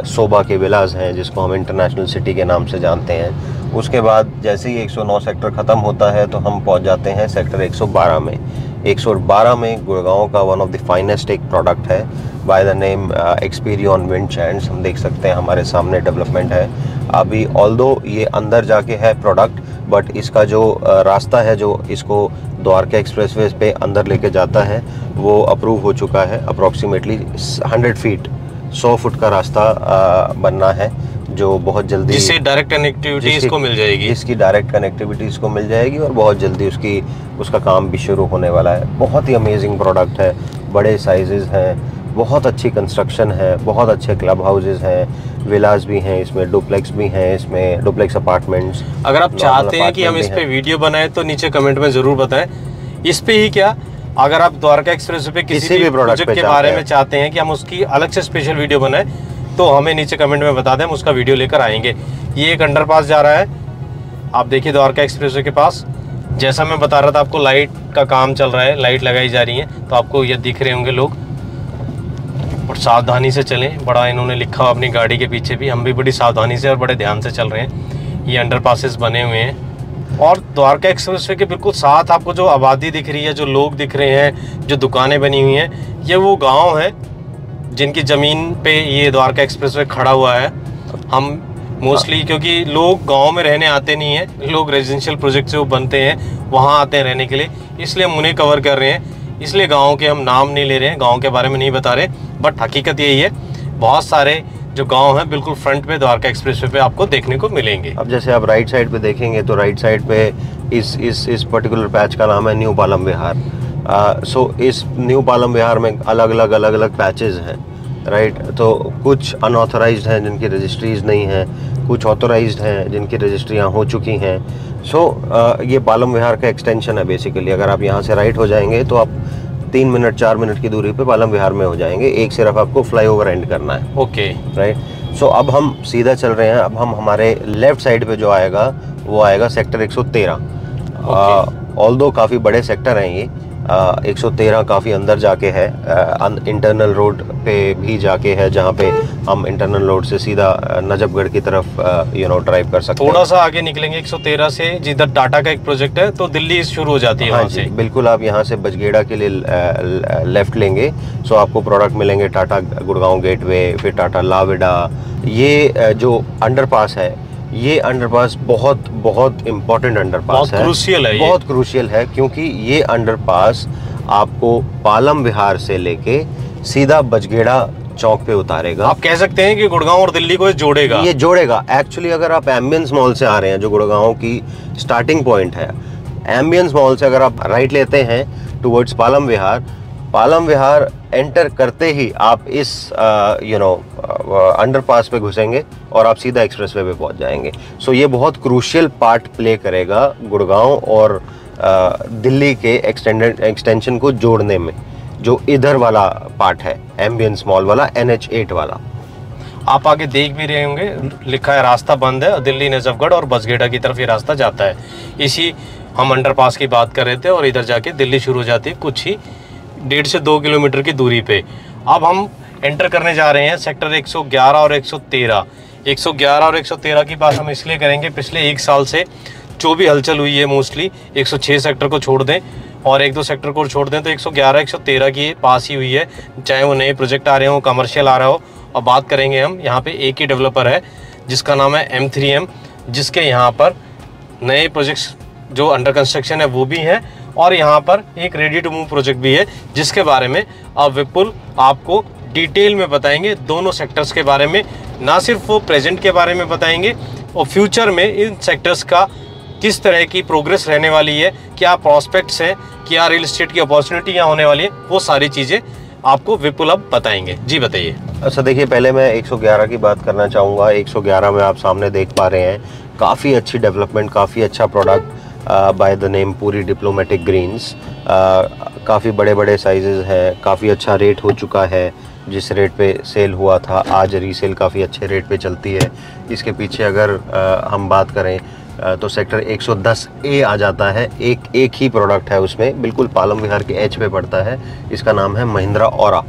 शोभा के विलास हैं जिसको हम इंटरनेशनल सिटी के नाम से जानते हैं। उसके बाद जैसे ही 109 सेक्टर ख़त्म होता है तो हम पहुँच जाते हैं सेक्टर 112 में। 112 में गुड़गांव का वन ऑफ द फाइनेस्ट एक प्रोडक्ट है by the name Experion Windchants. हम देख सकते हैं हमारे सामने डेवलपमेंट है अभी, ऑल्दो ये अंदर जाके है प्रोडक्ट, बट इसका जो रास्ता है जो इसको द्वारका एक्सप्रेसवे पे अंदर लेके जाता है वो अप्रूव हो चुका है। अप्रॉक्सीमेटली 100 फीट 100 फुट का रास्ता बनना है जो बहुत जल्दी, जिससे डायरेक्ट कनेक्टिविटी इसको मिल जाएगी, इसकी डायरेक्ट कनेक्टिविटी इसको मिल जाएगी और बहुत जल्दी उसका काम भी शुरू होने वाला है। बहुत ही अमेजिंग प्रोडक्ट है, बड़े साइजेस हैं, बहुत अच्छी कंस्ट्रक्शन है, बहुत अच्छे क्लब हाउसेस हैं, विलास भी हैं इसमें, डुप्लेक्स भी हैं इसमें, डुप्लेक्स अपार्टमेंट्स। अगर आप चाहते हैं कि हम इस पे वीडियो बनाएं तो नीचे कमेंट में ज़रूर बताएं। इस पे ही क्या, अगर आप द्वारका एक्सप्रेस पे किसी भी प्रोडक्ट के बारे में चाहते हैं कि हम उसकी अलग से स्पेशल वीडियो बनाएं तो हमें नीचे कमेंट में बता दें, हम उसका वीडियो लेकर आएंगे। ये एक अंडरपास जा रहा है, आप देखिए द्वारका एक्सप्रेसवे के पास। जैसा मैं बता रहा था आपको, लाइट का काम चल रहा है, लाइट लगाई जा रही है, तो आपको ये दिख रहे होंगे लोग। और सावधानी से चलें, बड़ा इन्होंने लिखा हुआ अपनी गाड़ी के पीछे भी। हम भी बड़ी सावधानी से और बड़े ध्यान से चल रहे हैं। ये अंडरपासेस बने हुए हैं और द्वारका एक्सप्रेसवे के बिल्कुल साथ आपको जो आबादी दिख रही है, जो लोग दिख रहे हैं, जो दुकानें बनी हुई हैं, ये वो गांव है जिनकी ज़मीन पे ये द्वारका एक्सप्रेसवे खड़ा हुआ है। हम मोस्टली, क्योंकि लोग गांव में रहने आते नहीं हैं, लोग रेजिडेंशियल प्रोजेक्ट जो बनते हैं वहाँ आते हैं रहने के लिए, इसलिए हम उन्हें कवर कर रहे हैं। इसलिए गाँव के हम नाम नहीं ले रहे हैं, गाँव के बारे में नहीं बता रहे, बट हकीकत यही है, बहुत सारे जो गांव हैं बिल्कुल फ्रंट पे द्वारका एक्सप्रेसवे पे आपको देखने को मिलेंगे। अब जैसे आप राइट साइड पे देखेंगे तो राइट साइड पे इस पर्टिकुलर पैच का नाम है न्यू पालम विहार। सो इस न्यू पालम विहार में अलग अलग पैचेस हैं, राइट। तो कुछ अनऑथराइज्ड हैं जिनकी रजिस्ट्रीज नहीं हैं, कुछ ऑथराइज्ड हैं जिनकी रजिस्ट्रियाँ हो चुकी हैं। सो ये पालम विहार का एक्सटेंशन है बेसिकली। अगर आप यहाँ से राइट हो जाएंगे तो आप 3 मिनट 4 मिनट की दूरी पे पालम विहार में हो जाएंगे। एक सिर्फ आपको फ्लाईओवर एंड करना है। Okay, right. सो अब हम सीधा चल रहे हैं। अब हम हमारे लेफ्ट साइड पे जो आएगा वो आएगा सेक्टर 113। ऑल्दो काफ़ी बड़े सेक्टर हैं ये। 113 काफ़ी अंदर जाके है, इंटरनल रोड पे भी जाके है, जहाँ पे हम इंटरनल रोड से सीधा नजफगढ़ की तरफ ड्राइव कर सकते हैं। थोड़ा सा आगे निकलेंगे 113 से, जिधर टाटा का एक प्रोजेक्ट है, तो दिल्ली शुरू हो जाती है। हाँ वहाँ जी, से बिल्कुल। आप यहाँ से बजगेड़ा के लिए लेफ्ट लेंगे, सो आपको प्रोडक्ट मिलेंगे टाटा गुड़गांव गेटवे, फिर टाटा लाविडा। ये जो अंडरपास है, ये अंडरपास बहुत इम्पोर्टेंट अंडरपास है, क्रूशियल है, बहुत क्रूशियल है, क्योंकि ये अंडरपास आपको पालम विहार से लेके सीधा बजगेड़ा चौक पे उतारेगा। आप कह सकते हैं कि गुड़गांव और दिल्ली को जोड़ेगा। ये जोड़ेगा। एक्चुअली अगर आप एम्बियंस मॉल से आ रहे हैं, जो गुड़गांव की स्टार्टिंग पॉइंट है, एम्बियंस मॉल से अगर आप राइट लेते हैं टुवर्ड्स पालम विहार एंटर करते ही आप इस अंडरपास पे घुसेंगे और आप सीधा एक्सप्रेसवे पे पहुंच जाएंगे। सो ये बहुत क्रूशियल पार्ट प्ले करेगा गुड़गांव और दिल्ली के एक्सटेंशन को जोड़ने में। जो इधर वाला पार्ट है, एम्बियंस मॉल वाला, NH8 वाला, आप आगे देख भी रहे होंगे, लिखा है रास्ता बंद है, दिल्ली नजफगढ़ और बसगेड़ा की तरफ ये रास्ता जाता है। इसी हम अंडरपास की बात कर रहे थे और इधर जाके दिल्ली शुरू हो जाती है, कुछ ही 1.5 से 2 किलोमीटर की दूरी पे। अब हम एंटर करने जा रहे हैं सेक्टर 111 और 113। 111 और 113 की बात हम इसलिए करेंगे, पिछले 1 साल से जो भी हलचल हुई है, मोस्टली 106 सेक्टर को छोड़ दें और 1-2 सेक्टर को छोड़ दें तो 111 113 की पास ही हुई है, चाहे वो नए प्रोजेक्ट आ रहे हो, कमर्शियल आ रहा हो। और बात करेंगे हम, यहाँ पे एक ही डेवलपर है जिसका नाम है M3M, जिसके यहाँ पर नए प्रोजेक्ट्स जो अंडर कंस्ट्रक्शन है वो भी हैं, और यहाँ पर एक रेडी टू मूव प्रोजेक्ट भी है, जिसके बारे में अब विपुल आपको डिटेल में बताएंगे। दोनों सेक्टर्स के बारे में, ना सिर्फ वो प्रेजेंट के बारे में बताएंगे और फ्यूचर में इन सेक्टर्स का किस तरह की प्रोग्रेस रहने वाली है, क्या प्रॉस्पेक्ट्स हैं, क्या रियल एस्टेट की अपॉर्चुनिटी यहाँ होने वाली है, वो सारी चीज़ें आपको विपुल अब बताएंगे। जी बताइए। अच्छा, देखिए, पहले मैं 111 की बात करना चाहूँगा। 111 में आप सामने देख पा रहे हैं काफ़ी अच्छी डेवलपमेंट, काफ़ी अच्छा प्रोडक्ट बाय द नेम पूरी डिप्लोमेटिक ग्रीन्स। काफ़ी बड़े बड़े साइजेस हैं, काफ़ी अच्छा रेट हो चुका है। जिस रेट पे सेल हुआ था, आज रीसेल काफ़ी अच्छे रेट पे चलती है। इसके पीछे अगर हम बात करें तो सेक्टर 110A आ जाता है। एक ही प्रोडक्ट है उसमें, बिल्कुल पालम विहार के एच पे पड़ता है। इसका नाम है महिंद्रा ऑरा,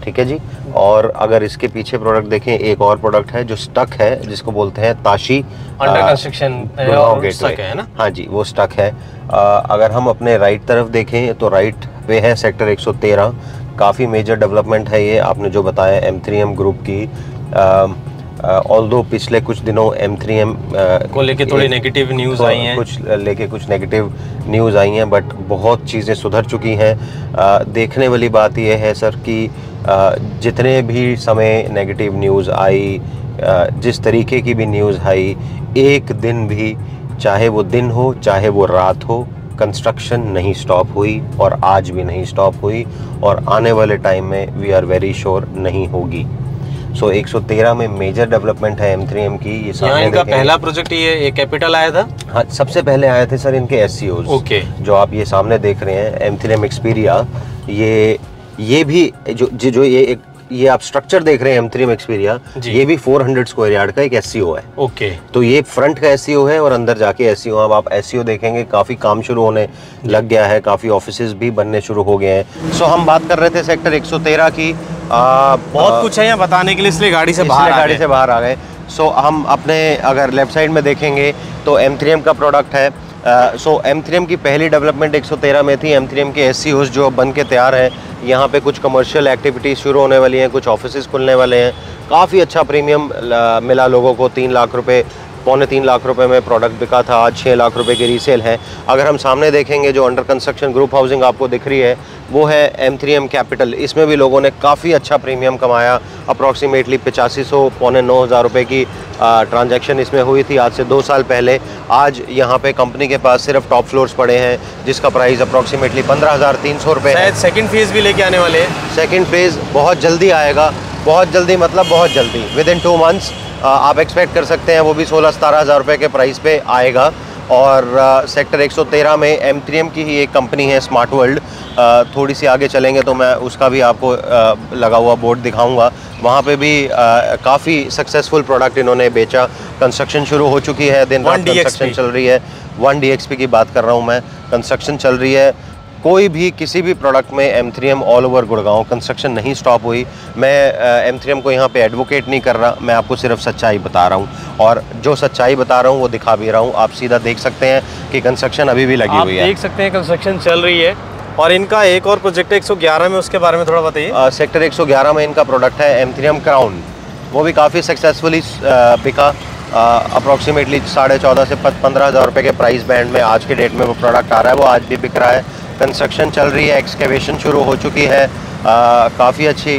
ठीक है जी। और अगर इसके पीछे प्रोडक्ट देखें, एक और प्रोडक्ट है जो स्टक है, जिसको बोलते हैं ताशी, अंडर कंस्ट्रक्शन है ना। हाँ जी, वो स्टक है। अगर हम अपने राइट तरफ देखें तो राइट पे है सेक्टर 113। काफ़ी मेजर डेवलपमेंट है ये, आपने जो बताया M3M ग्रुप की। ऑल्दो पिछले कुछ दिनों M3M को लेके थोड़ी नेगेटिव न्यूज़ आई हैं, कुछ नेगेटिव न्यूज़ आई हैं, बट बहुत चीज़ें सुधर चुकी हैं। देखने वाली बात यह है सर कि जितने भी समय नेगेटिव न्यूज़ आई, जिस तरीके की भी न्यूज़ आई, एक दिन भी, चाहे वो दिन हो चाहे वो रात हो, कंस्ट्रक्शन नहीं स्टॉप हुई और आज भी नहीं स्टॉप हुई और आने वाले टाइम में वी आर वेरी श्योर नहीं होगी। सो 113 में मेजर डेवलपमेंट है M3M की। ये यहाँ इनका पहला प्रोजेक्ट ये कैपिटल आया था। हाँ, सबसे पहले आए थे सर इनके SCOs। ओके, जो आप ये सामने देख रहे हैं M3M एक्सपीरिया, ये भी जो ये एक ये आप स्ट्रक्चर देख रहे हैं M3M एक्सपीरिया, ये भी 400 स्क्वायर यार्ड का एक SEO है। ओके, तो ये फ्रंट का SEO है और अंदर जाके SEO। अब आप SEO देखेंगे काफ़ी काम शुरू होने लग गया है, काफ़ी ऑफिसेज भी बनने शुरू हो गए हैं। सो हम बात कर रहे थे सेक्टर 113 की। बहुत कुछ है यहाँ बताने के लिए, इसलिए गाड़ी से बाहर आ गए। सो हम अपने अगर लेफ्ट साइड में देखेंगे तो M3M का प्रोडक्ट है। सो M3M की पहली डेवलपमेंट 113 में थी। M3M के SEOs जो बन के तैयार हैं, यहाँ पे कुछ कमर्शियल एक्टिविटीज़ शुरू होने वाली हैं, कुछ ऑफिसेज खुलने वाले हैं। काफ़ी अच्छा प्रीमियम मिला लोगों को। 3 लाख रुपए, पौने 3 लाख रुपए में प्रोडक्ट बिका था, आज 6 लाख रुपए की रीसेल है। अगर हम सामने देखेंगे जो अंडर कंस्ट्रक्शन ग्रुप हाउसिंग आपको दिख रही है, वो है M3M कैपिटल। इसमें भी लोगों ने काफ़ी अच्छा प्रीमियम कमाया। अप्रॉक्सीमेटली 8500, पौने 9000 रुपये की ट्रांजैक्शन इसमें हुई थी आज से 2 साल पहले। आज यहाँ पे कंपनी के पास सिर्फ टॉप फ्लोर्स पड़े हैं, जिसका प्राइस अप्रॉक्सीमेटली 15,300 रुपये है। सेकंड फेज भी लेके आने वाले हैं। सेकंड फेज बहुत जल्दी आएगा, बहुत जल्दी मतलब बहुत जल्दी, विद इन 2 मंथ्स आप एक्सपेक्ट कर सकते हैं। वो भी 16-17 हज़ार रुपये के प्राइस पे आएगा। और सेक्टर 113 में M3M की ही एक कंपनी है, स्मार्ट वर्ल्ड। थोड़ी सी आगे चलेंगे तो मैं उसका भी आपको लगा हुआ बोर्ड दिखाऊंगा। वहाँ पे भी काफ़ी सक्सेसफुल प्रोडक्ट इन्होंने बेचा। कंस्ट्रक्शन शुरू हो चुकी है, दिन रात कंस्ट्रक्शन चल रही है। 1DXP की बात कर रहा हूँ मैं, कंस्ट्रक्शन चल रही है। कोई भी किसी भी प्रोडक्ट में M3M all over Gurgaon construction नहीं स्टॉप हुई। मैं M3M को यहाँ पे एडवोकेट नहीं कर रहा, मैं आपको सिर्फ सच्चाई बता रहा हूँ, और जो सच्चाई बता रहा हूँ वो दिखा भी रहा हूँ। आप सीधा देख सकते हैं कि कंस्ट्रक्शन अभी भी लगी हुई है। आप देख सकते हैं कंस्ट्रक्शन चल रही है। और इनका एक और प्रोजेक्ट है 111 में, उसके बारे में थोड़ा बताइए। सेक्टर 111 में इनका प्रोडक्ट है M3M क्राउन। वो भी काफ़ी सक्सेसफुली बिका। अप्रॉक्सीमेटली 14.5 से 15 हज़ार रुपये के प्राइस बैंड में आज के डेट में वो प्रोडक्ट आ रहा है। वो आज भी बिक रहा है। कंस्ट्रक्शन चल रही है, एक्सकेवेशन शुरू हो चुकी है। काफ़ी अच्छी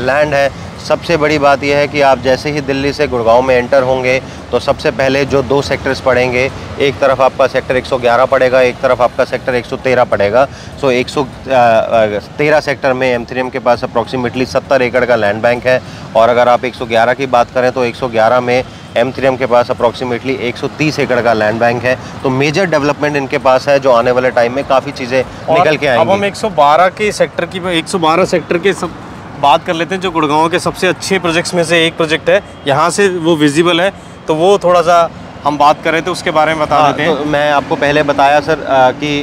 लैंड है। सबसे बड़ी बात यह है कि आप जैसे ही दिल्ली से गुड़गांव में एंटर होंगे तो सबसे पहले जो 2 सेक्टर्स पड़ेंगे, एक तरफ आपका सेक्टर 111 पड़ेगा, एक तरफ आपका सेक्टर 113 पड़ेगा। सो 113 सेक्टर में M3M के पास अप्रॉक्सीमेटली 70 एकड़ का लैंड बैंक है। और अगर आप 111 की बात करें तो 111 में M3M के पास अप्रॉक्सीमेटली 130 एकड़ का लैंड बैंक है। तो मेजर डेवलपमेंट इनके पास है, जो आने वाले टाइम में काफ़ी चीज़ें निकल के आएंगी। अब हम 112 के सेक्टर की 112 सेक्टर के सब बात कर लेते हैं, जो गुड़गांव के सबसे अच्छे प्रोजेक्ट्स में से एक प्रोजेक्ट है। यहाँ से वो विजिबल है, तो वो थोड़ा सा हम बात कर रहे थे, उसके बारे में बता देते हैं। तो मैं आपको पहले बताया सर कि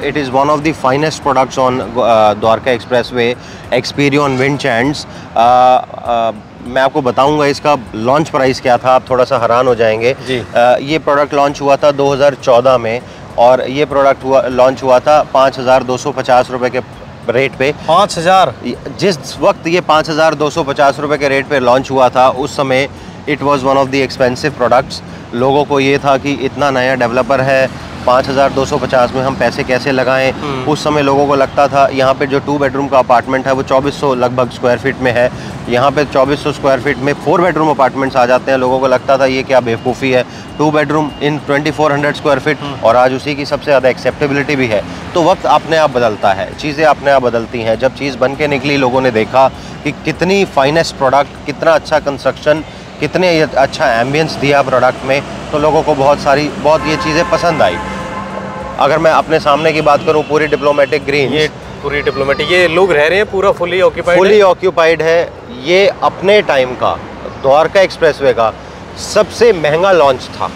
it is one of the finest products on Dwarka expressway, Experion Windchants. मैं आपको बताऊंगा इसका लॉन्च प्राइस क्या था, आप थोड़ा सा हैरान हो जाएंगे जी। ये प्रोडक्ट लॉन्च हुआ था 2014 में, और ये प्रोडक्ट लॉन्च हुआ था 5,250 रुपये के रेट पे। 5,000? जिस वक्त ये 5,250 रुपये के रेट पे लॉन्च हुआ था, उस समय it was one of the expensive products. लोगों को ये था कि इतना नया डेवलपर है, 5,250 में हम पैसे कैसे लगाएं। उस समय लोगों को लगता था यहाँ पे जो 2 बेडरूम का अपार्टमेंट है वो 2400 लगभग स्क्वायर फीट में है। यहाँ पे 2400 स्क्वायर फीट में 4 बेडरूम अपार्टमेंट्स आ जाते हैं। लोगों को लगता था ये क्या बेवकूफ़ी है, 2 बेडरूम इन 2400 स्क्वायर फीट, और आज उसी की सबसे ज़्यादा एक्सेप्टेबिलिटी भी है। तो वक्त अपने आप बदलता है, चीज़ें अपने आप बदलती हैं। जब चीज़ बन के निकली, लोगों ने देखा कि कितनी फाइनेस्ट प्रोडक्ट, कितना अच्छा कंस्ट्रक्शन, कितने अच्छा एम्बियंस दिया प्रोडक्ट में, तो लोगों को बहुत ये चीज़ें पसंद आई। अगर मैं अपने सामने की बात करूं, पूरी डिप्लोमेटिक ग्रीन, ये पूरी डिप्लोमेटिक, ये लोग रह रहे हैं, पूरा फुली ऑक्यूपाइड है। ये अपने टाइम का द्वारका एक्सप्रेसवे का सबसे महंगा लॉन्च था,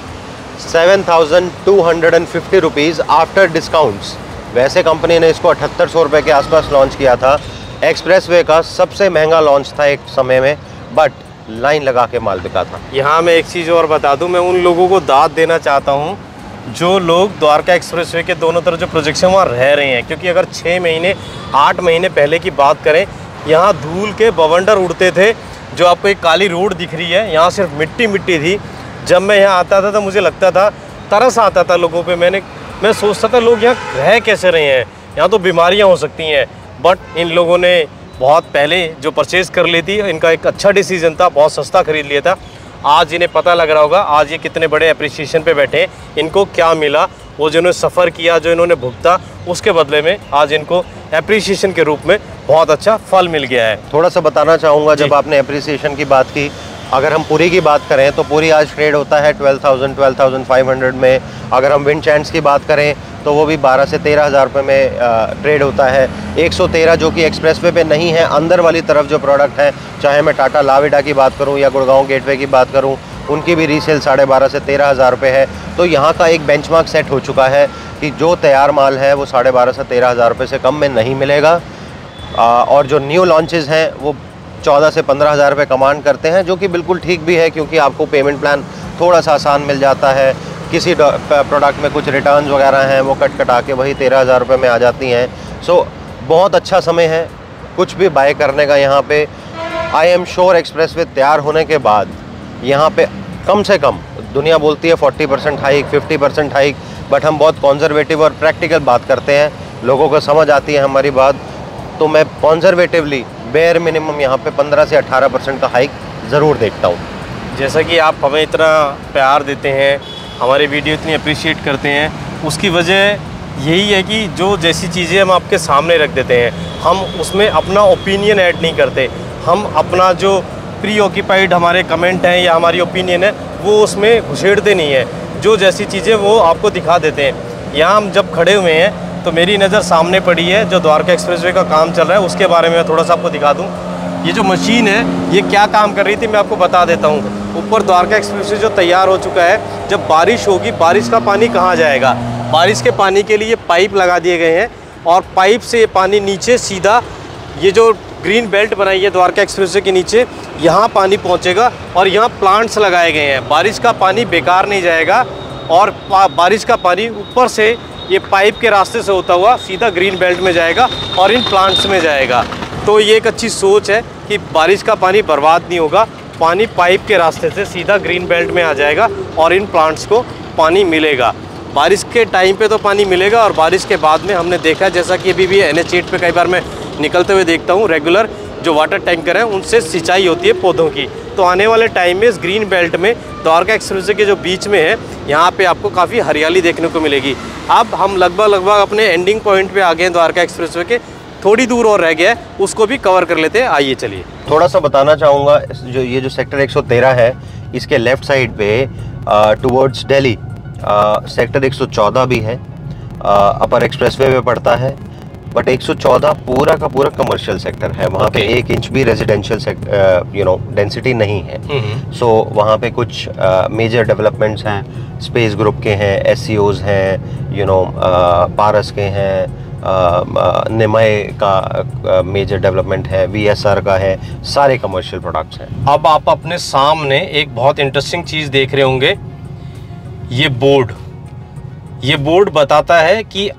7,250 रुपीज़ आफ्टर डिस्काउंट्स। वैसे कंपनी ने इसको 7800 रुपये के आसपास लॉन्च किया था। एक्सप्रेसवे का सबसे महंगा लॉन्च था एक समय में, बट लाइन लगा के माल बिका था। यहाँ मैं एक चीज़ और बता दूँ, मैं उन लोगों को दाद देना चाहता हूँ जो लोग द्वारका एक्सप्रेसवे के दोनों तरफ जो प्रोजेक्ट्स हैं वहाँ रह रहे हैं, क्योंकि अगर 6 महीने 8 महीने पहले की बात करें, यहाँ धूल के बवंडर उड़ते थे। जो आपको एक काली रोड दिख रही है, यहाँ सिर्फ मिट्टी मिट्टी थी। जब मैं यहाँ आता था तो मुझे लगता था, तरस आता था लोगों पे। मैं सोचता था लोग यहाँ रह कैसे रहे हैं, यहाँ तो बीमारियाँ हो सकती हैं। बट इन लोगों ने बहुत पहले जो परचेज़ कर ली थी, इनका एक अच्छा डिसीजन था, बहुत सस्ता खरीद लिया था। आज इन्हें पता लग रहा होगा, आज ये कितने बड़े अप्रिसिएशन पे बैठे हैं, इनको क्या मिला, वो जिन्होंने सफ़र किया, जो इन्होंने भुगता, उसके बदले में आज इनको एप्रिसिएशन के रूप में बहुत अच्छा फल मिल गया है। थोड़ा सा बताना चाहूँगा, जब आपने एप्रिसिएशन की बात की, अगर हम पूरी की बात करें तो पूरी आज ट्रेड होता है 12,500 में। अगर हम विंड चांस की बात करें तो वो भी 12 से 13,000 रुपये में ट्रेड होता है। 113 जो कि एक्सप्रेसवे पे नहीं है, अंदर वाली तरफ जो प्रोडक्ट है, चाहे मैं टाटा लाविडा की बात करूं या गुड़गांव गेटवे की बात करूं, उनकी भी रीसेल 12,500 से 13,000 रुपये है। तो यहाँ का एक बेंचमार्क सेट हो चुका है कि जो तैयार माल है वो 12,500 से 13,000 रुपये से कम में नहीं मिलेगा। और जो न्यू लॉन्चेस हैं वो 14 से 15,000 रुपये कमांड करते हैं, जो कि बिल्कुल ठीक भी है, क्योंकि आपको पेमेंट प्लान थोड़ा सा आसान मिल जाता है। किसी प्रोडक्ट में कुछ रिटर्न्स वगैरह हैं वो कटा के वही 13,000 रुपये में आ जाती हैं। सो बहुत अच्छा समय है कुछ भी बाय करने का यहाँ पे। आई एम श्योर एक्सप्रेसवे तैयार होने के बाद यहाँ पे कम से कम, दुनिया बोलती है 40% हाइक, 50% हाइक, बट हम बहुत कॉन्जर्वेटिव और प्रैक्टिकल बात करते हैं, लोगों को समझ आती है हमारी बात। तो मैं कॉन्जर्वेटिवली बेयर मिनिमम यहाँ पे 15 से 18% का हाइक ज़रूर देखता हूँ। जैसा कि आप हमें इतना प्यार देते हैं, हमारे वीडियो इतनी अप्रिशिएट करते हैं, उसकी वजह यही है कि जो जैसी चीज़ें हम आपके सामने रख देते हैं, हम उसमें अपना ओपिनियन ऐड नहीं करते। हम अपना जो प्री ऑक्यूपाइड हमारे कमेंट हैं या हमारी ओपिनियन है वो उसमें घुसेड़ते नहीं हैं। जो जैसी चीज़ें वो आपको दिखा देते हैं। यहाँ हम जब खड़े हुए हैं तो मेरी नज़र सामने पड़ी है, जो द्वारका एक्सप्रेसवे का काम चल रहा है उसके बारे में मैं थोड़ा सा आपको दिखा दूँ। ये जो मशीन है ये क्या काम कर रही थी मैं आपको बता देता हूँ। ऊपर द्वारका एक्सप्रेसवे जो तैयार हो चुका है, जब बारिश होगी बारिश का पानी कहाँ जाएगा? बारिश के पानी के लिए पाइप लगा दिए गए हैं और पाइप से ये पानी नीचे सीधा ये जो ग्रीन बेल्ट बनाई है द्वारका एक्सप्रेसवे के नीचे, यहाँ पानी पहुँचेगा और यहाँ प्लांट्स लगाए गए हैं। बारिश का पानी बेकार नहीं जाएगा और बारिश का पानी ऊपर से ये पाइप के रास्ते से होता हुआ सीधा ग्रीन बेल्ट में जाएगा और इन प्लांट्स में जाएगा। तो ये एक अच्छी सोच है कि बारिश का पानी बर्बाद नहीं होगा, पानी पाइप के रास्ते से सीधा ग्रीन बेल्ट में आ जाएगा और इन प्लांट्स को पानी मिलेगा। बारिश के टाइम पे तो पानी मिलेगा और बारिश के बाद में हमने देखा है, जैसा कि अभी भी NH8 पे कई बार मैं निकलते हुए देखता हूँ, रेगुलर जो वाटर टैंकर हैं उनसे सिंचाई होती है पौधों की। तो आने वाले टाइम में इस ग्रीन बेल्ट में द्वारका एक्सप्रेसवे के जो बीच में है यहाँ पे आपको काफ़ी हरियाली देखने को मिलेगी। अब हम लगभग अपने एंडिंग पॉइंट पे आ गए हैं द्वारका एक्सप्रेसवे के, थोड़ी दूर और रह गया है, उसको भी कवर कर लेते हैं। आइए चलिए। थोड़ा सा बताना चाहूँगा, जो सेक्टर 113 है इसके लेफ़्ट साइड पे टुवर्ड्स दिल्ली सेक्टर 114 भी है, अपर एक्सप्रेसवे में पड़ता है, बट 114 पूरा का पूरा कमर्शियल सेक्टर है। वहाँ पे 1 इंच भी रेजिडेंशियल डेंसिटी नहीं है। सो वहाँ पे कुछ मेजर डेवलपमेंट्स हैं, स्पेस ग्रुप के हैं, SCOs हैं, पारस के हैं, निमय का मेजर डेवलपमेंट है, VSR का है, सारे कमर्शियल प्रोडक्ट्स हैं। अब आप अपने सामने एक बहुत इंटरेस्टिंग चीज़ देख रहे होंगे, ये बोर्ड बताता है कि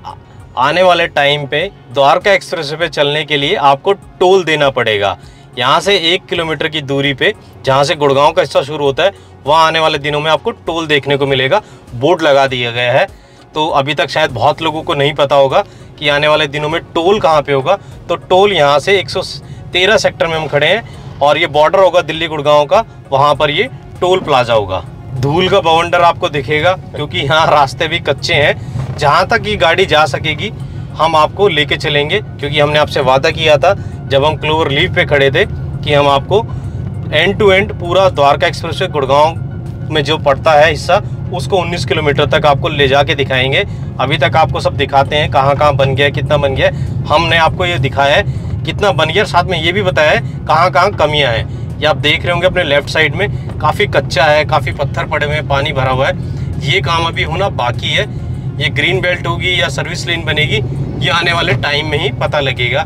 आने वाले टाइम पे द्वारका एक्सप्रेसवे पे चलने के लिए आपको टोल देना पड़ेगा। यहाँ से 1 किलोमीटर की दूरी पे जहाँ से गुड़गांव का हिस्सा शुरू होता है वहाँ आने वाले दिनों में आपको टोल देखने को मिलेगा। बोर्ड लगा दिया गया है, तो अभी तक शायद बहुत लोगों को नहीं पता होगा कि आने वाले दिनों में टोल कहाँ पे होगा। तो टोल यहाँ से 113 सेक्टर में हम खड़े हैं और ये बॉर्डर होगा दिल्ली गुड़गांव का, वहाँ पर ये टोल प्लाजा होगा। धूल का बवंडर आपको दिखेगा क्योंकि यहाँ रास्ते भी कच्चे हैं। जहाँ तक ये गाड़ी जा सकेगी हम आपको लेके चलेंगे, क्योंकि हमने आपसे वादा किया था जब हम क्लोवर लीव पे खड़े थे कि हम आपको एंड टू एंड पूरा द्वारका एक्सप्रेसवे गुड़गांव में जो पड़ता है हिस्सा उसको 19 किलोमीटर तक आपको ले जाके दिखाएंगे। अभी तक आपको सब दिखाते हैं कहाँ कहाँ बन गया है, कितना बन गया है। हमने आपको ये दिखाया है कितना बन गया, साथ में ये भी बताया है कहाँ कहाँ कमियाँ हैं। ये आप देख रहे होंगे अपने लेफ्ट साइड में काफ़ी कच्चा है, काफ़ी पत्थर पड़े हुए हैं, पानी भरा हुआ है। ये काम अभी होना बाकी है। ये ग्रीन बेल्ट होगी या सर्विस लेन बनेगी ये आने वाले टाइम में ही पता लगेगा।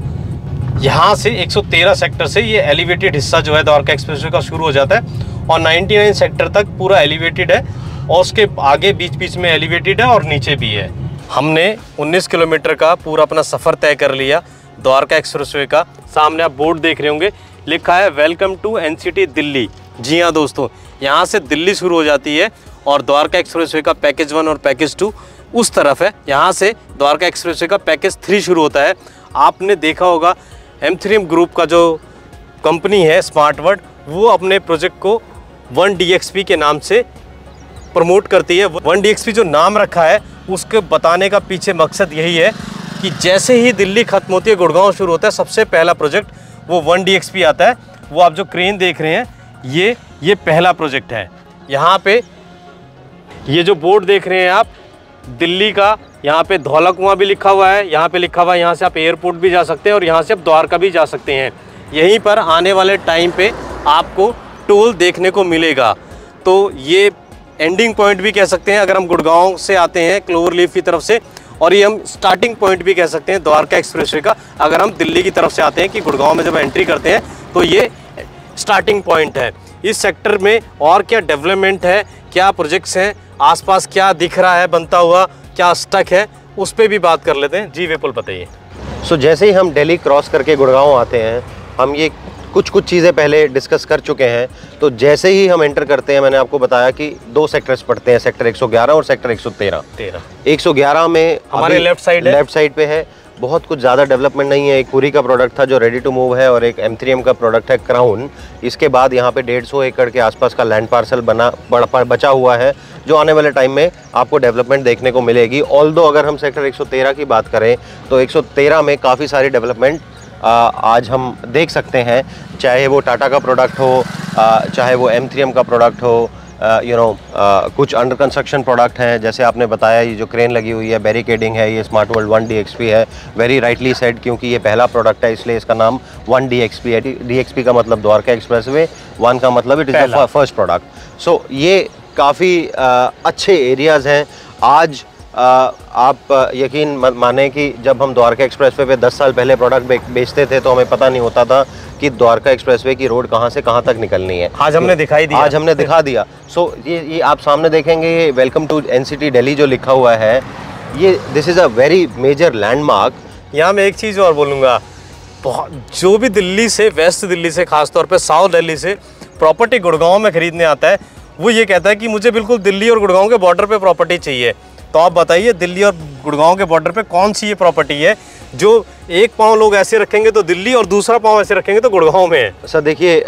यहाँ से 113 सेक्टर से ये एलिवेटेड हिस्सा जो है द्वारका एक्सप्रेसवे का शुरू हो जाता है और 99 सेक्टर तक पूरा एलिवेटेड है और उसके आगे बीच बीच में एलिवेटेड है और नीचे भी है। हमने 19 किलोमीटर का पूरा अपना सफ़र तय कर लिया द्वारका एक्सप्रेसवे का। सामने आप बोर्ड देख रहे होंगे, लिखा है वेलकम टू NCT दिल्ली। जी हाँ दोस्तों, यहाँ से दिल्ली शुरू हो जाती है और द्वारका एक्सप्रेसवे का पैकेज 1 और पैकेज 2 उस तरफ है। यहाँ से द्वारका एक्सप्रेसवे का पैकेज 3 शुरू होता है। आपने देखा होगा M3M ग्रुप का जो कंपनी है स्मार्ट वर्ड, वो अपने प्रोजेक्ट को 1DXP के नाम से प्रमोट करती है। 1DXP जो नाम रखा है उसके बताने का पीछे मकसद यही है कि जैसे ही दिल्ली खत्म होती है गुड़गांव शुरू होता है, सबसे पहला प्रोजेक्ट वो 1DXP आता है। वो आप जो क्रेन देख रहे हैं ये ये पहला प्रोजेक्ट है। यहाँ पे ये जो बोर्ड देख रहे हैं आप, दिल्ली का, यहाँ पे धौला कुआं भी लिखा हुआ है, यहाँ पे लिखा हुआ है यहाँ से आप एयरपोर्ट भी जा सकते हैं और यहाँ से आप द्वारका भी जा सकते हैं। यहीं पर आने वाले टाइम पे आपको टोल देखने को मिलेगा। तो ये एंडिंग पॉइंट भी कह सकते हैं अगर हम गुड़गांव से आते हैं क्लोवरलीफ की तरफ से, और ये हम स्टार्टिंग पॉइंट भी कह सकते हैं द्वारका एक्सप्रेसवे का अगर हम दिल्ली की तरफ से आते हैं, कि गुड़गांव में जब एंट्री करते हैं तो ये स्टार्टिंग पॉइंट है। इस सेक्टर में और क्या डेवलपमेंट है, क्या प्रोजेक्ट्स हैं, आसपास क्या दिख रहा है बनता हुआ, क्या स्टक है, उस पर भी बात कर लेते हैं। जी विपुल बताइए। सो जैसे ही हम दिल्ली क्रॉस करके गुड़गांव आते हैं, हम ये कुछ चीज़ें पहले डिस्कस कर चुके हैं। तो जैसे ही हम एंटर करते हैं, मैंने आपको बताया कि 2 सेक्टर्स पड़ते हैं, सेक्टर 111 और सेक्टर 113। 111 में हमारे लेफ्ट साइड पे है। बहुत कुछ ज़्यादा डेवलपमेंट नहीं है। एक पूरी का प्रोडक्ट था जो रेडी टू मूव है और एक M3M का प्रोडक्ट है क्राउन। इसके बाद यहाँ पे 150 एकड़ के आसपास का लैंड पार्सल बचा हुआ है, जो आने वाले टाइम में आपको डेवलपमेंट देखने को मिलेगी। ऑल्दो अगर हम सेक्टर 113 की बात करें तो 113 में काफ़ी सारी डेवलपमेंट आज हम देख सकते हैं, चाहे वो टाटा का प्रोडक्ट हो, चाहे वो M3M का प्रोडक्ट हो, कुछ अंडर कंस्ट्रक्शन प्रोडक्ट हैं। जैसे आपने बताया ये जो क्रेन लगी हुई है, बैरिकेडिंग है, ये स्मार्ट वर्ल्ड 1 DXP है। वेरी राइटली सेड, क्योंकि ये पहला प्रोडक्ट है इसलिए इसका नाम 1 DXP है। DXP का मतलब द्वारका एक्सप्रेसवे, 1 का मतलब it is the first product. So ये काफ़ी अच्छे एरियाज़ हैं। आज आप यकीन माने कि जब हम द्वारका एक्सप्रेसवे पे 10 साल पहले प्रोडक्ट बेचते थे तो हमें पता नहीं होता था कि द्वारका एक्सप्रेसवे की रोड कहाँ से कहाँ तक निकलनी है। आज हमने दिखा दिया। सो ये आप सामने देखेंगे, ये वेलकम टू NCT दिल्ली जो लिखा हुआ है, ये this is a very major landmark. यहाँ मैं एक चीज़ और बोलूँगा, जो भी दिल्ली से, वेस्ट दिल्ली से, खासतौर पर साउथ दिल्ली से प्रॉपर्टी गुड़गांव में खरीदने आता है, वो ये कहता है कि मुझे बिल्कुल दिल्ली और गुड़गांव के बॉर्डर पे प्रॉपर्टी चाहिए। तो आप बताइए दिल्ली और गुड़गांव के बॉर्डर पे कौन सी ये प्रॉपर्टी है जो एक पाँव लोग ऐसे रखेंगे तो दिल्ली और दूसरा पाँव ऐसे रखेंगे तो गुड़गांव में है। सर देखिए,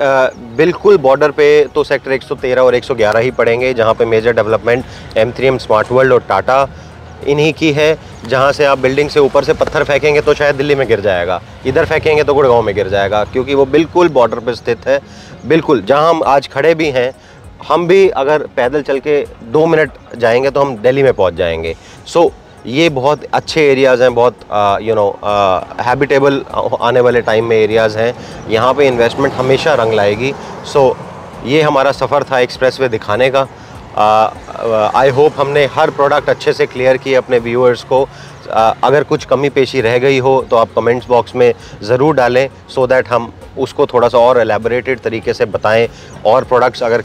बिल्कुल बॉर्डर पे तो सेक्टर 113 और 111 ही पड़ेंगे, जहाँ पे major development M3M, smart world और टाटा इन्हीं की है। जहाँ से आप बिल्डिंग से ऊपर से पत्थर फेंकेंगे तो शायद दिल्ली में गिर जाएगा, इधर फेंकेंगे तो गुड़गांव में गिर जाएगा, क्योंकि वो बिल्कुल बॉर्डर पर स्थित है। बिल्कुल जहाँ हम आज खड़े भी हैं, हम भी अगर पैदल चल के 2 मिनट जाएंगे तो हम दिल्ली में पहुंच जाएंगे। सो ये बहुत अच्छे एरियाज़ हैं, बहुत हैबिटेबल आने वाले टाइम में एरियाज़ हैं। यहाँ पे इन्वेस्टमेंट हमेशा रंग लाएगी। सो ये हमारा सफ़र था एक्सप्रेसवे दिखाने का। आई होप हमने हर प्रोडक्ट अच्छे से क्लियर किए अपने व्यूअर्स को। अगर कुछ कमी पेशी रह गई हो तो आप कमेंट्स बॉक्स में ज़रूर डालें, सो दैट हम उसको थोड़ा सा और एलैबोरेटेड तरीके से बताएं। और प्रोडक्ट्स, अगर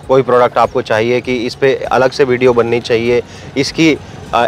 कोई प्रोडक्ट आपको चाहिए कि इस पे अलग से वीडियो बननी चाहिए, इसकी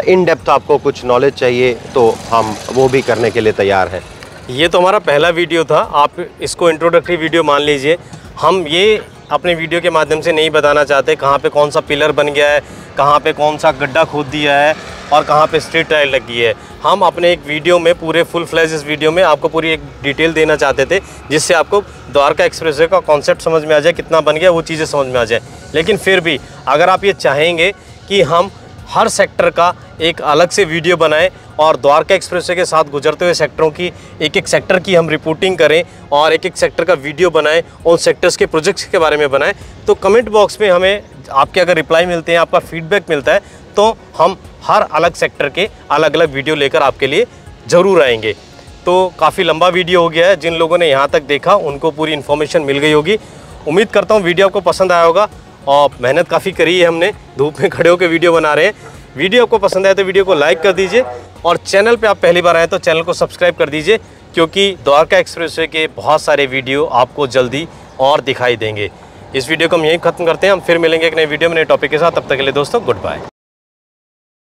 इन डेप्थ आपको कुछ नॉलेज चाहिए, तो हम वो भी करने के लिए तैयार हैं। ये तो हमारा पहला वीडियो था, आप इसको इंट्रोडक्टरी वीडियो मान लीजिए। हम ये अपने वीडियो के माध्यम से नहीं बताना चाहते कहाँ पे कौन सा पिलर बन गया है, कहाँ पे कौन सा गड्ढा खोद दिया है और कहाँ पे स्ट्रीट टाइल लगी है। हम अपने एक वीडियो में पूरे फुल फ्लैश इस वीडियो में आपको पूरी एक डिटेल देना चाहते थे, जिससे आपको द्वारका एक्सप्रेसवे का कॉन्सेप्ट समझ में आ जाए, कितना बन गया वो चीज़ें समझ में आ जाए। लेकिन फिर भी अगर आप ये चाहेंगे कि हम हर सेक्टर का एक अलग से वीडियो बनाएं और द्वारका एक्सप्रेसवे के साथ गुजरते हुए सेक्टरों की एक सेक्टर की हम रिपोर्टिंग करें और एक सेक्टर का वीडियो बनाएं, उन सेक्टर्स के प्रोजेक्ट्स के बारे में बनाएं, तो कमेंट बॉक्स में हमें आपके अगर रिप्लाई मिलते हैं, आपका फीडबैक मिलता है, तो हम हर अलग सेक्टर के अलग अलग वीडियो लेकर आपके लिए ज़रूर आएंगे। तो काफ़ी लंबा वीडियो हो गया है, जिन लोगों ने यहाँ तक देखा उनको पूरी इन्फॉर्मेशन मिल गई होगी। उम्मीद करता हूँ वीडियो आपको पसंद आया होगा, और मेहनत काफ़ी करी है हमने, धूप में खड़े होकर वीडियो बना रहे हैं। वीडियो आपको पसंद आए तो वीडियो को लाइक कर दीजिए, और चैनल पे आप पहली बार आए तो चैनल को सब्सक्राइब कर दीजिए, क्योंकि द्वारका एक्सप्रेसवे के बहुत सारे वीडियो आपको जल्दी और दिखाई देंगे। इस वीडियो को हम यहीं ख़त्म करते हैं, हम फिर मिलेंगे एक नए वीडियो में नए टॉपिक के साथ। तब तक के लिए दोस्तों गुड बाय।